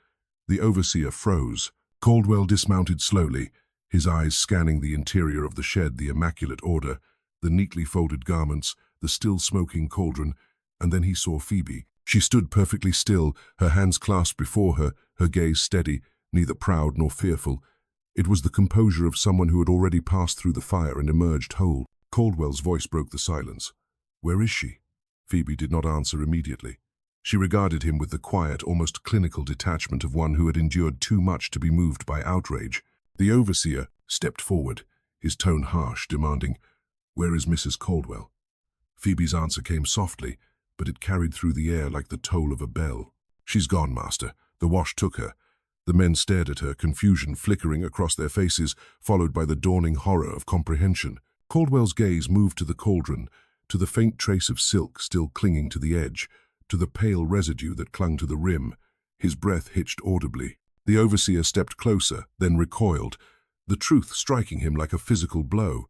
The overseer froze. Caldwell dismounted slowly, his eyes scanning the interior of the shed, the immaculate order, the neatly folded garments, the still smoking cauldron, and then he saw Phoebe. She stood perfectly still, her hands clasped before her, her gaze steady, neither proud nor fearful. It was the composure of someone who had already passed through the fire and emerged whole. Caldwell's voice broke the silence. "Where is she?" Phoebe did not answer immediately. She regarded him with the quiet, almost clinical detachment of one who had endured too much to be moved by outrage. The overseer stepped forward, his tone harsh, demanding, "Where is Mrs. Caldwell?" Phoebe's answer came softly, but it carried through the air like the toll of a bell. "She's gone, master. The wash took her." The men stared at her, confusion flickering across their faces, followed by the dawning horror of comprehension. Caldwell's gaze moved to the cauldron, to the faint trace of silk still clinging to the edge, to the pale residue that clung to the rim. His breath hitched audibly. The overseer stepped closer, then recoiled, the truth striking him like a physical blow.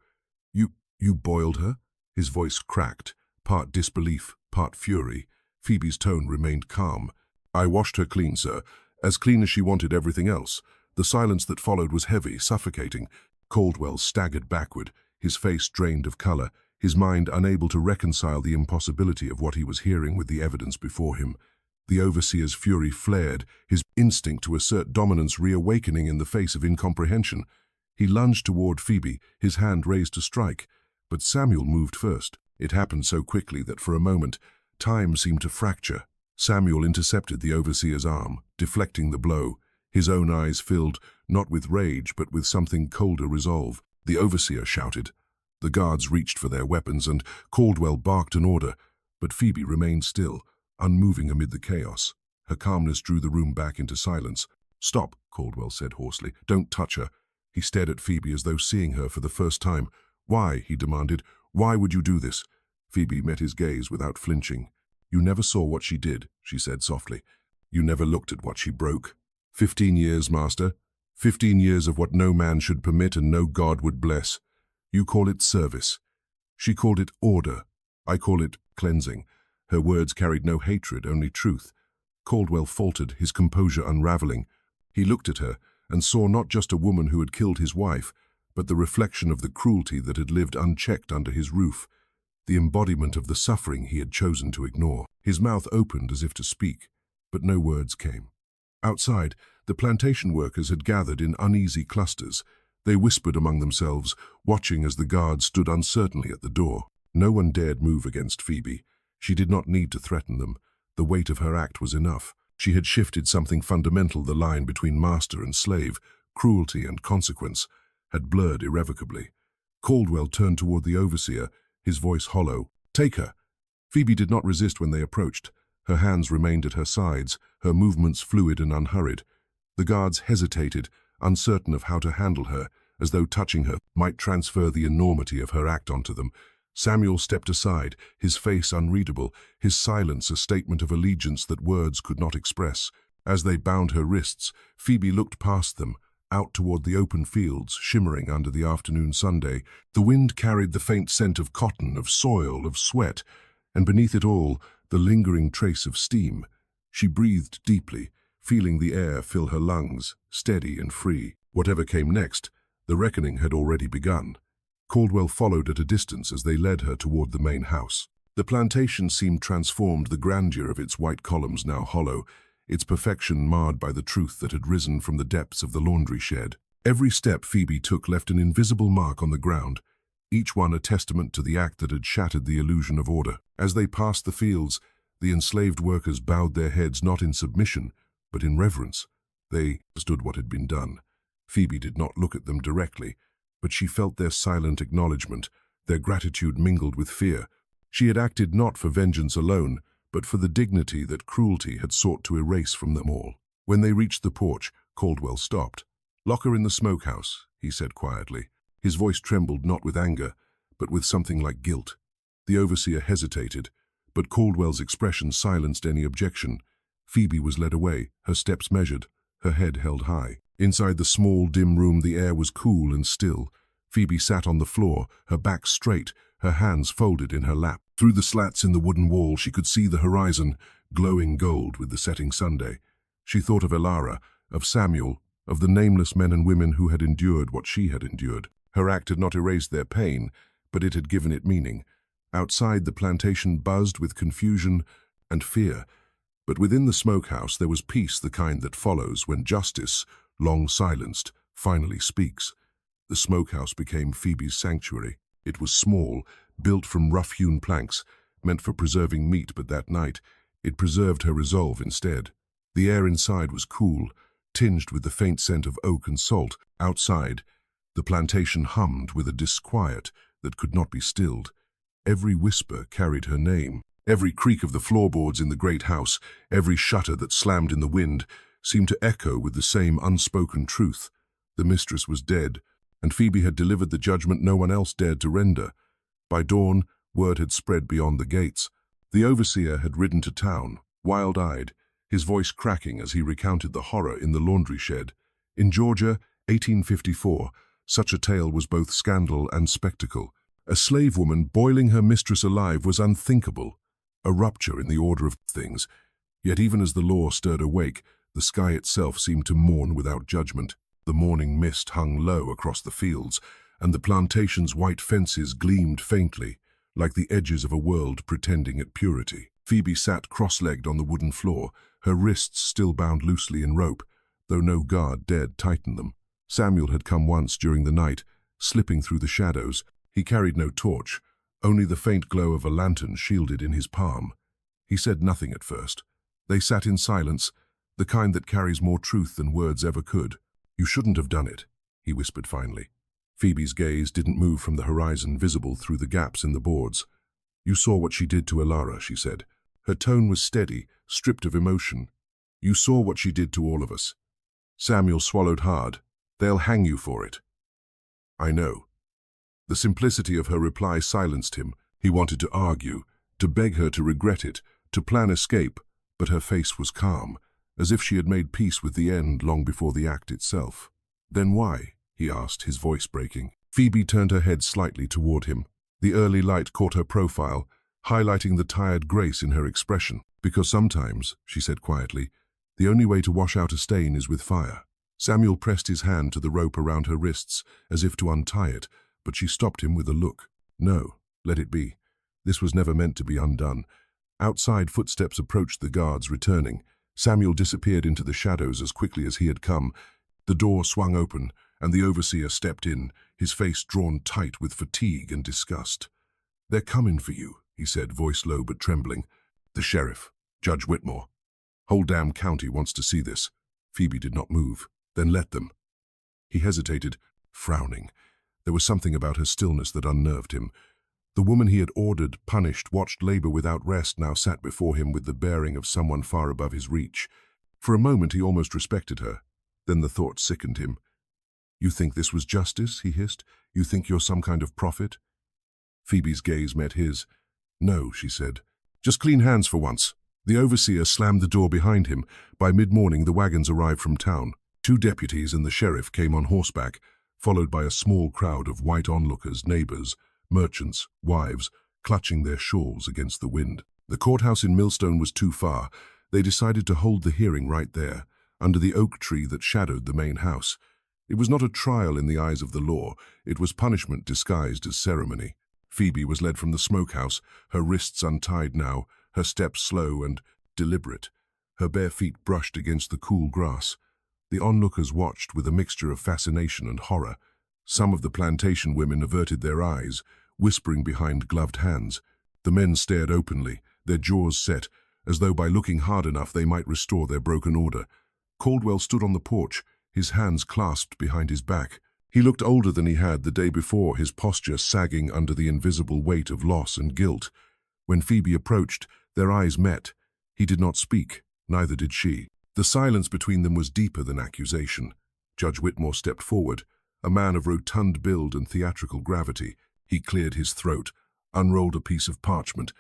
You boiled her?" His voice cracked, part disbelief, part fury. Phoebe's tone remained calm. "I washed her clean, sir, as clean as she wanted everything else." The silence that followed was heavy, suffocating. Caldwell staggered backward, his face drained of color, his mind unable to reconcile the impossibility of what he was hearing with the evidence before him. The overseer's fury flared, his instinct to assert dominance reawakening in the face of incomprehension. He lunged toward Phoebe, his hand raised to strike, but Samuel moved first. It happened so quickly that for a moment, time seemed to fracture. Samuel intercepted the overseer's arm, deflecting the blow. His own eyes filled, not with rage, but with something colder resolve. The overseer shouted. The guards reached for their weapons, and Caldwell barked an order, but Phoebe remained still, unmoving amid the chaos. Her calmness drew the room back into silence. "Stop," Caldwell said hoarsely. "Don't touch her." He stared at Phoebe as though seeing her for the first time. "Why?" he demanded. "Why would you do this?" Phoebe met his gaze without flinching. "You never saw what she did," she said softly. "You never looked at what she broke. 15 years, master. 15 years of what no man should permit and no God would bless. You call it service. She called it order. I call it cleansing." Her words carried no hatred, only truth. Caldwell faltered, his composure unraveling. He looked at her and saw not just a woman who had killed his wife, but the reflection of the cruelty that had lived unchecked under his roof, the embodiment of the suffering he had chosen to ignore. His mouth opened as if to speak, but no words came. Outside, the plantation workers had gathered in uneasy clusters. They whispered among themselves, watching as the guards stood uncertainly at the door. No one dared move against Phoebe. She did not need to threaten them. The weight of her act was enough. She had shifted something fundamental, the line between master and slave, cruelty and consequence, had blurred irrevocably. Caldwell turned toward the overseer, his voice hollow. "Take her." Phoebe did not resist when they approached. Her hands remained at her sides, her movements fluid and unhurried. The guards hesitated, uncertain of how to handle her, as though touching her might transfer the enormity of her act onto them. Samuel stepped aside, his face unreadable, his silence a statement of allegiance that words could not express. As they bound her wrists, Phoebe looked past them, out toward the open fields, shimmering under the afternoon Sunday. The wind carried the faint scent of cotton, of soil, of sweat, and beneath it all, the lingering trace of steam. She breathed deeply, feeling the air fill her lungs, steady and free. Whatever came next, the reckoning had already begun. Caldwell followed at a distance as they led her toward the main house. The plantation seemed transformed, the grandeur of its white columns now hollow, its perfection marred by the truth that had risen from the depths of the laundry shed. Every step Phoebe took left an invisible mark on the ground, each one a testament to the act that had shattered the illusion of order. As they passed the fields, the enslaved workers bowed their heads not in submission, but in reverence. They understood what had been done. Phoebe did not look at them directly, but she felt their silent acknowledgement, their gratitude mingled with fear. She had acted not for vengeance alone, but for the dignity that cruelty had sought to erase from them all. When they reached the porch, Caldwell stopped. "Lock her in the smokehouse," he said quietly. His voice trembled not with anger, but with something like guilt. The overseer hesitated, but Caldwell's expression silenced any objection. Phoebe was led away, her steps measured, her head held high. Inside the small, dim room, the air was cool and still. Phoebe sat on the floor, her back straight, her hands folded in her lap. Through the slats in the wooden wall, she could see the horizon, glowing gold with the setting Sunday. She thought of Elara, of Samuel, of the nameless men and women who had endured what she had endured. Her act had not erased their pain, but it had given it meaning. Outside, the plantation buzzed with confusion and fear. But within the smokehouse there was peace, the kind that follows when justice, long silenced, finally speaks. The smokehouse became Phoebe's sanctuary. It was small, built from rough-hewn planks, meant for preserving meat, but that night it preserved her resolve instead. The air inside was cool, tinged with the faint scent of oak and salt. Outside, the plantation hummed with a disquiet that could not be stilled. Every whisper carried her name. Every creak of the floorboards in the great house, every shutter that slammed in the wind, seemed to echo with the same unspoken truth. The mistress was dead, and Phoebe had delivered the judgment no one else dared to render. By dawn, word had spread beyond the gates. The overseer had ridden to town, wild-eyed, his voice cracking as he recounted the horror in the laundry shed. In Georgia, 1854, such a tale was both scandal and spectacle. A slave woman boiling her mistress alive was unthinkable, a rupture in the order of things. Yet even as the law stirred awake, the sky itself seemed to mourn without judgment. The morning mist hung low across the fields, and the plantation's white fences gleamed faintly, like the edges of a world pretending at purity. Phoebe sat cross-legged on the wooden floor, her wrists still bound loosely in rope, though no guard dared tighten them. Samuel had come once during the night, slipping through the shadows. He carried no torch, only the faint glow of a lantern shielded in his palm. He said nothing at first. They sat in silence, the kind that carries more truth than words ever could. "You shouldn't have done it," he whispered finally. Phoebe's gaze didn't move from the horizon visible through the gaps in the boards. "You saw what she did to Elara," she said. Her tone was steady, stripped of emotion. "You saw what she did to all of us." Samuel swallowed hard. "They'll hang you for it." "I know." The simplicity of her reply silenced him. He wanted to argue, to beg her to regret it, to plan escape, but her face was calm, as if she had made peace with the end long before the act itself. "Then why?" he asked, his voice breaking. Phoebe turned her head slightly toward him. The early light caught her profile, highlighting the tired grace in her expression. "Because sometimes," she said quietly, "the only way to wash out a stain is with fire." Samuel pressed his hand to the rope around her wrists, as if to untie it, but she stopped him with a look. "No, let it be. This was never meant to be undone." Outside, footsteps approached the guards, returning. Samuel disappeared into the shadows as quickly as he had come. The door swung open, and the overseer stepped in, his face drawn tight with fatigue and disgust. "They're coming for you," he said, voice low but trembling. "The sheriff, Judge Whitmore. Whole damn county wants to see this." Phoebe did not move. "Then let them." He hesitated, frowning. There was something about her stillness that unnerved him. The woman he had ordered, punished, watched labor without rest, now sat before him with the bearing of someone far above his reach. For a moment he almost respected her. Then the thought sickened him. "You think this was justice?" he hissed. "You think you're some kind of prophet?" Phoebe's gaze met his. "No," she said. "Just clean hands for once." The overseer slammed the door behind him. By mid-morning the wagons arrived from town. Two deputies and the sheriff came on horseback, followed by a small crowd of white onlookers, neighbors, merchants, wives, clutching their shawls against the wind. The courthouse in Millstone was too far. They decided to hold the hearing right there, under the oak tree that shadowed the main house. It was not a trial in the eyes of the law. It was punishment disguised as ceremony. Phoebe was led from the smokehouse, her wrists untied now, her steps slow and deliberate. Her bare feet brushed against the cool grass. The onlookers watched with a mixture of fascination and horror. Some of the plantation women averted their eyes, whispering behind gloved hands. The men stared openly, their jaws set, as though by looking hard enough they might restore their broken order. Caldwell stood on the porch, his hands clasped behind his back. He looked older than he had the day before, his posture sagging under the invisible weight of loss and guilt. When Phoebe approached, their eyes met. He did not speak, neither did she. The silence between them was deeper than accusation. Judge Whitmore stepped forward, a man of rotund build and theatrical gravity. He cleared his throat, unrolled a piece of parchment,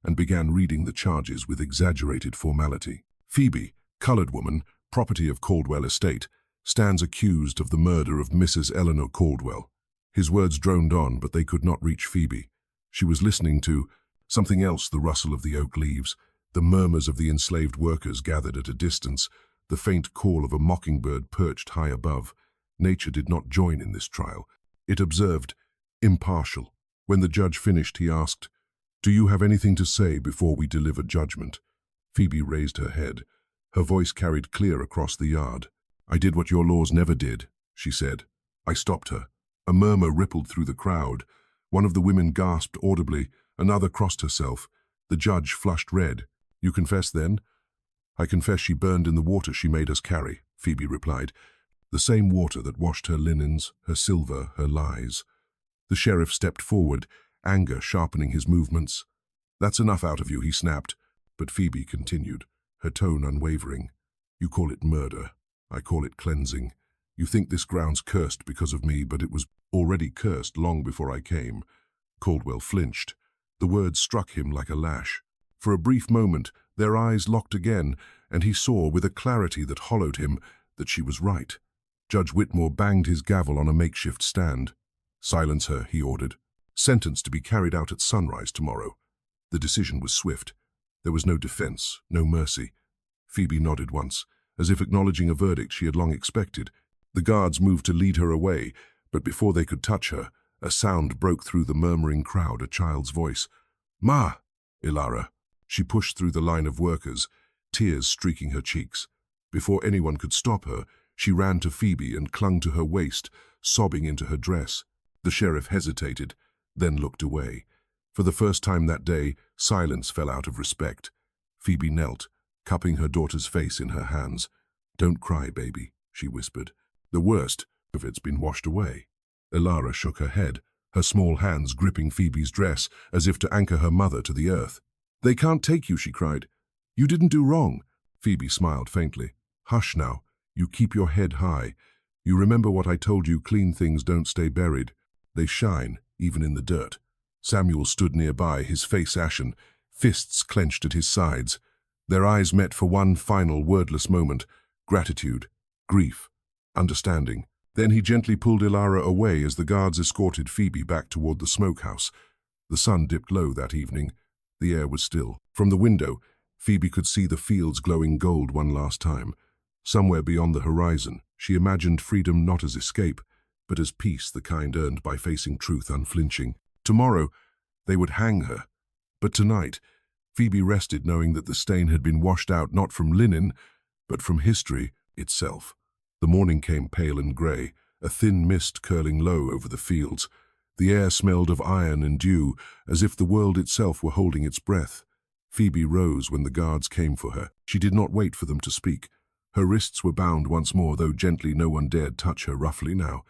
and began reading the charges with exaggerated formality. Phoebe, colored woman, property of Caldwell estate, stands accused of the murder of Mrs. Eleanor Caldwell. His words droned on, but they could not reach Phoebe. She was listening to something else, the rustle of the oak leaves, the murmurs of the enslaved workers gathered at a distance, the faint call of a mockingbird perched high above. Nature did not join in this trial. It observed, impartial. When the judge finished, he asked, "Do you have anything to say before we deliver judgment?" Phoebe raised her head. Her voice carried clear across the yard. "I did what your laws never did," she said. I stopped her. A murmur rippled through the crowd. One of the women gasped audibly, another crossed herself. The judge flushed red. "You confess, then?" "I confess she burned in the water she made us carry," Phoebe replied. "The same water that washed her linens, her silver, her lies." The sheriff stepped forward, anger sharpening his movements. "That's enough out of you," he snapped. But Phoebe continued, her tone unwavering. "You call it murder. I call it cleansing. You think this ground's cursed because of me, but it was already cursed long before I came." Caldwell flinched. The words struck him like a lash. For a brief moment, their eyes locked again, and he saw, with a clarity that hollowed him, that she was right. Judge Whitmore banged his gavel on a makeshift stand. "Silence her," he ordered. "Sentence to be carried out at sunrise tomorrow." The decision was swift. There was no defense, no mercy. Phoebe nodded once, as if acknowledging a verdict she had long expected. The guards moved to lead her away, but before they could touch her, a sound broke through the murmuring crowd, a child's voice. "Ma! Ilara!" She pushed through the line of workers, tears streaking her cheeks. Before anyone could stop her, she ran to Phoebe and clung to her waist, sobbing into her dress. The sheriff hesitated, then looked away. For the first time that day, silence fell out of respect. Phoebe knelt, cupping her daughter's face in her hands. "Don't cry, baby," she whispered. "The worst of it's been washed away." Ilara shook her head, her small hands gripping Phoebe's dress as if to anchor her mother to the earth. "They can't take you," she cried. "You didn't do wrong." Phoebe smiled faintly. "Hush now. You keep your head high. You remember what I told you, clean things don't stay buried. They shine, even in the dirt." Samuel stood nearby, his face ashen, fists clenched at his sides. Their eyes met for one final wordless moment. Gratitude, grief, understanding. Then he gently pulled Ilara away as the guards escorted Phoebe back toward the smokehouse. The sun dipped low that evening. The air was still. From the window, Phoebe could see the fields glowing gold one last time. Somewhere beyond the horizon, she imagined freedom not as escape, but as peace, the kind earned by facing truth unflinching. Tomorrow, they would hang her. But tonight, Phoebe rested knowing that the stain had been washed out not from linen, but from history itself. The morning came pale and grey, a thin mist curling low over the fields. The air smelled of iron and dew, as if the world itself were holding its breath. Phoebe rose when the guards came for her. She did not wait for them to speak. Her wrists were bound once more, though gently no one dared touch her roughly now.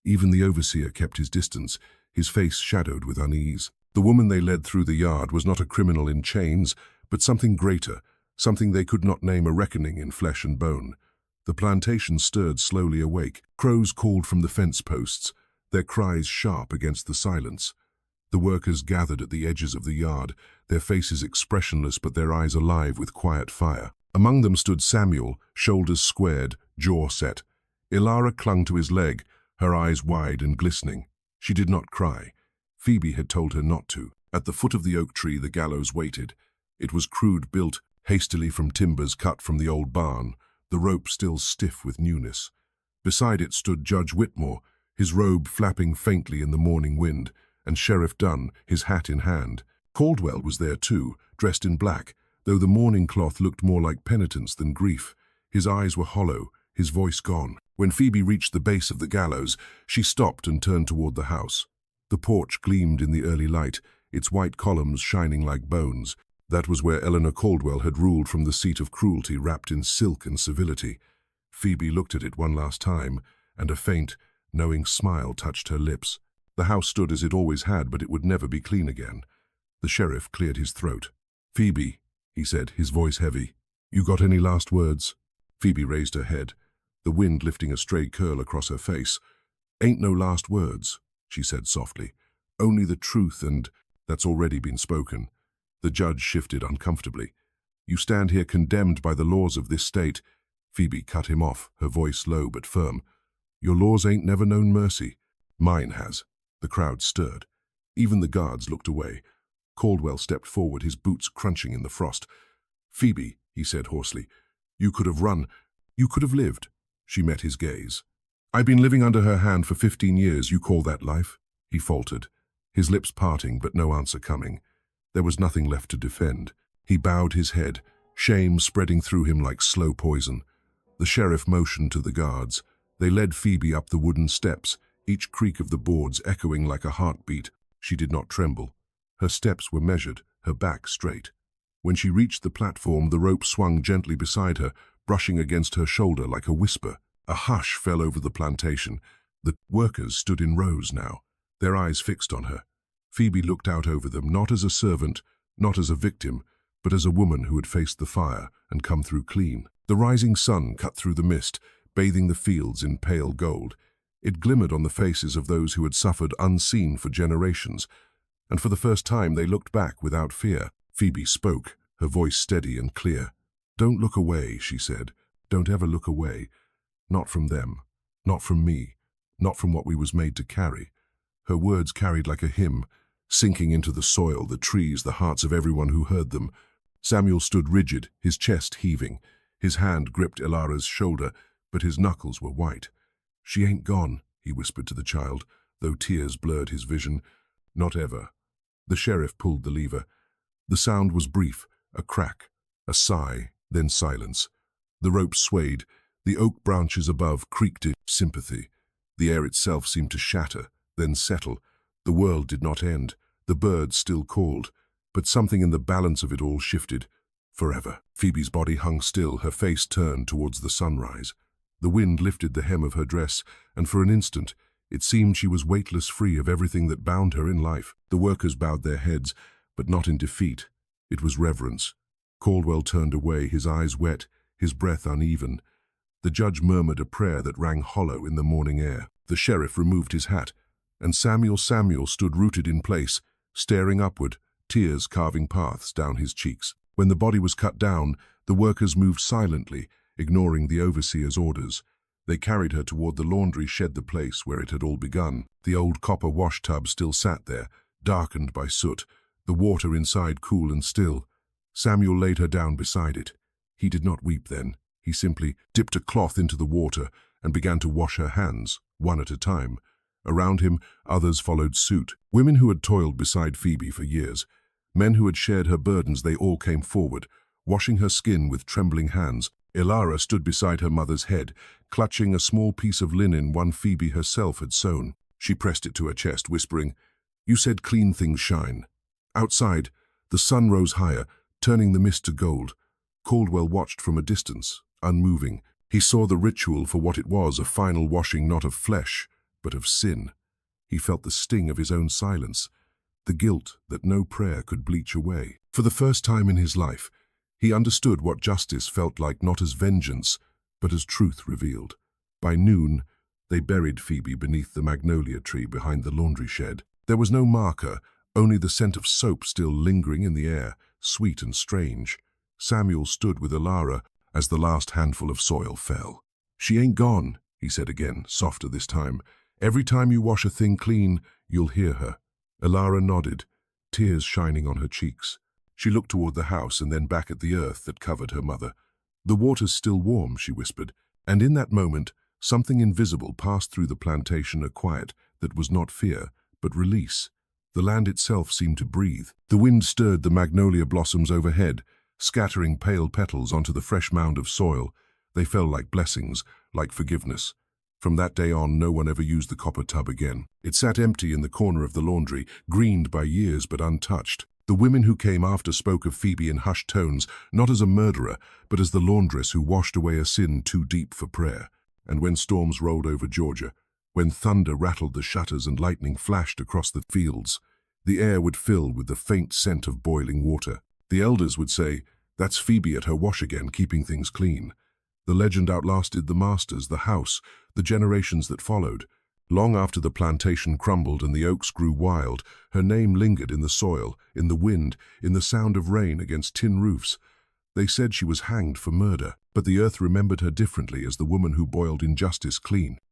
Even the overseer kept his distance, his face shadowed with unease. The woman they led through the yard was not a criminal in chains, but something greater, something they could not name, a reckoning in flesh and bone. The plantation stirred slowly awake. Crows called from the fence posts, their cries sharp against the silence. The workers gathered at the edges of the yard, their faces expressionless but their eyes alive with quiet fire. Among them stood Samuel, shoulders squared, jaw set. Ilara clung to his leg, her eyes wide and glistening. She did not cry. Phoebe had told her not to. At the foot of the oak tree the gallows waited. It was crude built hastily from timbers cut from the old barn, the rope still stiff with newness. Beside it stood Judge Whitmore, his robe flapping faintly in the morning wind, and Sheriff Dunn, his hat in hand. Caldwell was there too, dressed in black, though the mourning cloth looked more like penitence than grief. His eyes were hollow, his voice gone. When Phoebe reached the base of the gallows, she stopped and turned toward the house. The porch gleamed in the early light, its white columns shining like bones. That was where Eleanor Caldwell had ruled from the seat of cruelty wrapped in silk and civility. Phoebe looked at it one last time, and a faint, knowing smile touched her lips. The house stood as it always had, but it would never be clean again. The sheriff cleared his throat. "Phoebe," he said, his voice heavy, "you got any last words?" Phoebe raised her head, the wind lifting a stray curl across her face. "Ain't no last words," she said softly. "Only the truth, and that's already been spoken." The judge shifted uncomfortably. "You stand here condemned by the laws of this state." Phoebe cut him off, her voice low but firm. "Your laws ain't never known mercy. Mine has." The crowd stirred. Even the guards looked away. Caldwell stepped forward, his boots crunching in the frost. "Phoebe," he said hoarsely, "you could have run. You could have lived." She met his gaze. "I've been living under her hand for 15 years. You call that life?" He faltered, his lips parting but no answer coming. There was nothing left to defend. He bowed his head, shame spreading through him like slow poison. The sheriff motioned to the guards. They led Phoebe up the wooden steps, each creak of the boards echoing like a heartbeat. She did not tremble. Her steps were measured, her back straight. When she reached the platform, the rope swung gently beside her, brushing against her shoulder like a whisper. A hush fell over the plantation. The workers stood in rows now, their eyes fixed on her. Phoebe looked out over them, not as a servant, not as a victim, but as a woman who had faced the fire and come through clean. The rising sun cut through the mist, bathing the fields in pale gold. It glimmered on the faces of those who had suffered unseen for generations, and for the first time they looked back without fear. Phoebe spoke, her voice steady and clear. "Don't look away," she said. "Don't ever look away. Not from them, not from me, not from what we was made to carry." Her words carried like a hymn, sinking into the soil, the trees, the hearts of everyone who heard them. Samuel stood rigid, his chest heaving. His hand gripped Ilara's shoulder, but his knuckles were white. "She ain't gone," he whispered to the child, though tears blurred his vision. "Not ever." The sheriff pulled the lever. The sound was brief, a crack, a sigh, then silence. The rope swayed. The oak branches above creaked in sympathy. The air itself seemed to shatter, then settle. The world did not end. The birds still called. But something in the balance of it all shifted. Forever. Phoebe's body hung still, her face turned towards the sunrise. The wind lifted the hem of her dress, and for an instant, it seemed she was weightless, free of everything that bound her in life. The workers bowed their heads, but not in defeat. It was reverence. Caldwell turned away, his eyes wet, his breath uneven. The judge murmured a prayer that rang hollow in the morning air. The sheriff removed his hat, and Samuel stood rooted in place, staring upward, tears carving paths down his cheeks. When the body was cut down, the workers moved silently, ignoring the overseer's orders. They carried her toward the laundry shed, the place where it had all begun. The old copper wash tub still sat there, darkened by soot, the water inside cool and still. Samuel laid her down beside it. He did not weep then. He simply dipped a cloth into the water and began to wash her hands, one at a time. Around him, others followed suit. Women who had toiled beside Phoebe for years, men who had shared her burdens, they all came forward, washing her skin with trembling hands. Ilara stood beside her mother's head, clutching a small piece of linen one Phoebe herself had sewn. She pressed it to her chest, whispering, "You said clean things shine." Outside, the sun rose higher, turning the mist to gold. Caldwell watched from a distance, unmoving. He saw the ritual for what it was, a final washing not of flesh, but of sin. He felt the sting of his own silence, the guilt that no prayer could bleach away. For the first time in his life, he understood what justice felt like, not as vengeance, but as truth revealed. By noon, they buried Phoebe beneath the magnolia tree behind the laundry shed. There was no marker, only the scent of soap still lingering in the air, sweet and strange. Samuel stood with Ilara as the last handful of soil fell. "She ain't gone," he said again, softer this time. "Every time you wash a thing clean, you'll hear her." Elara nodded, tears shining on her cheeks. She looked toward the house and then back at the earth that covered her mother. "The water's still warm," she whispered, and in that moment, something invisible passed through the plantation, a quiet that was not fear, but release. The land itself seemed to breathe. The wind stirred the magnolia blossoms overhead, scattering pale petals onto the fresh mound of soil. They fell like blessings, like forgiveness. From that day on, no one ever used the copper tub again. It sat empty in the corner of the laundry, greened by years but untouched. The women who came after spoke of Phoebe in hushed tones, not as a murderer, but as the laundress who washed away a sin too deep for prayer. And when storms rolled over Georgia, when thunder rattled the shutters and lightning flashed across the fields, the air would fill with the faint scent of boiling water. The elders would say, "That's Phoebe at her wash again, keeping things clean." The legend outlasted the masters, the house, the generations that followed. Long after the plantation crumbled and the oaks grew wild, her name lingered in the soil, in the wind, in the sound of rain against tin roofs. They said she was hanged for murder, but the earth remembered her differently as the woman who boiled injustice clean.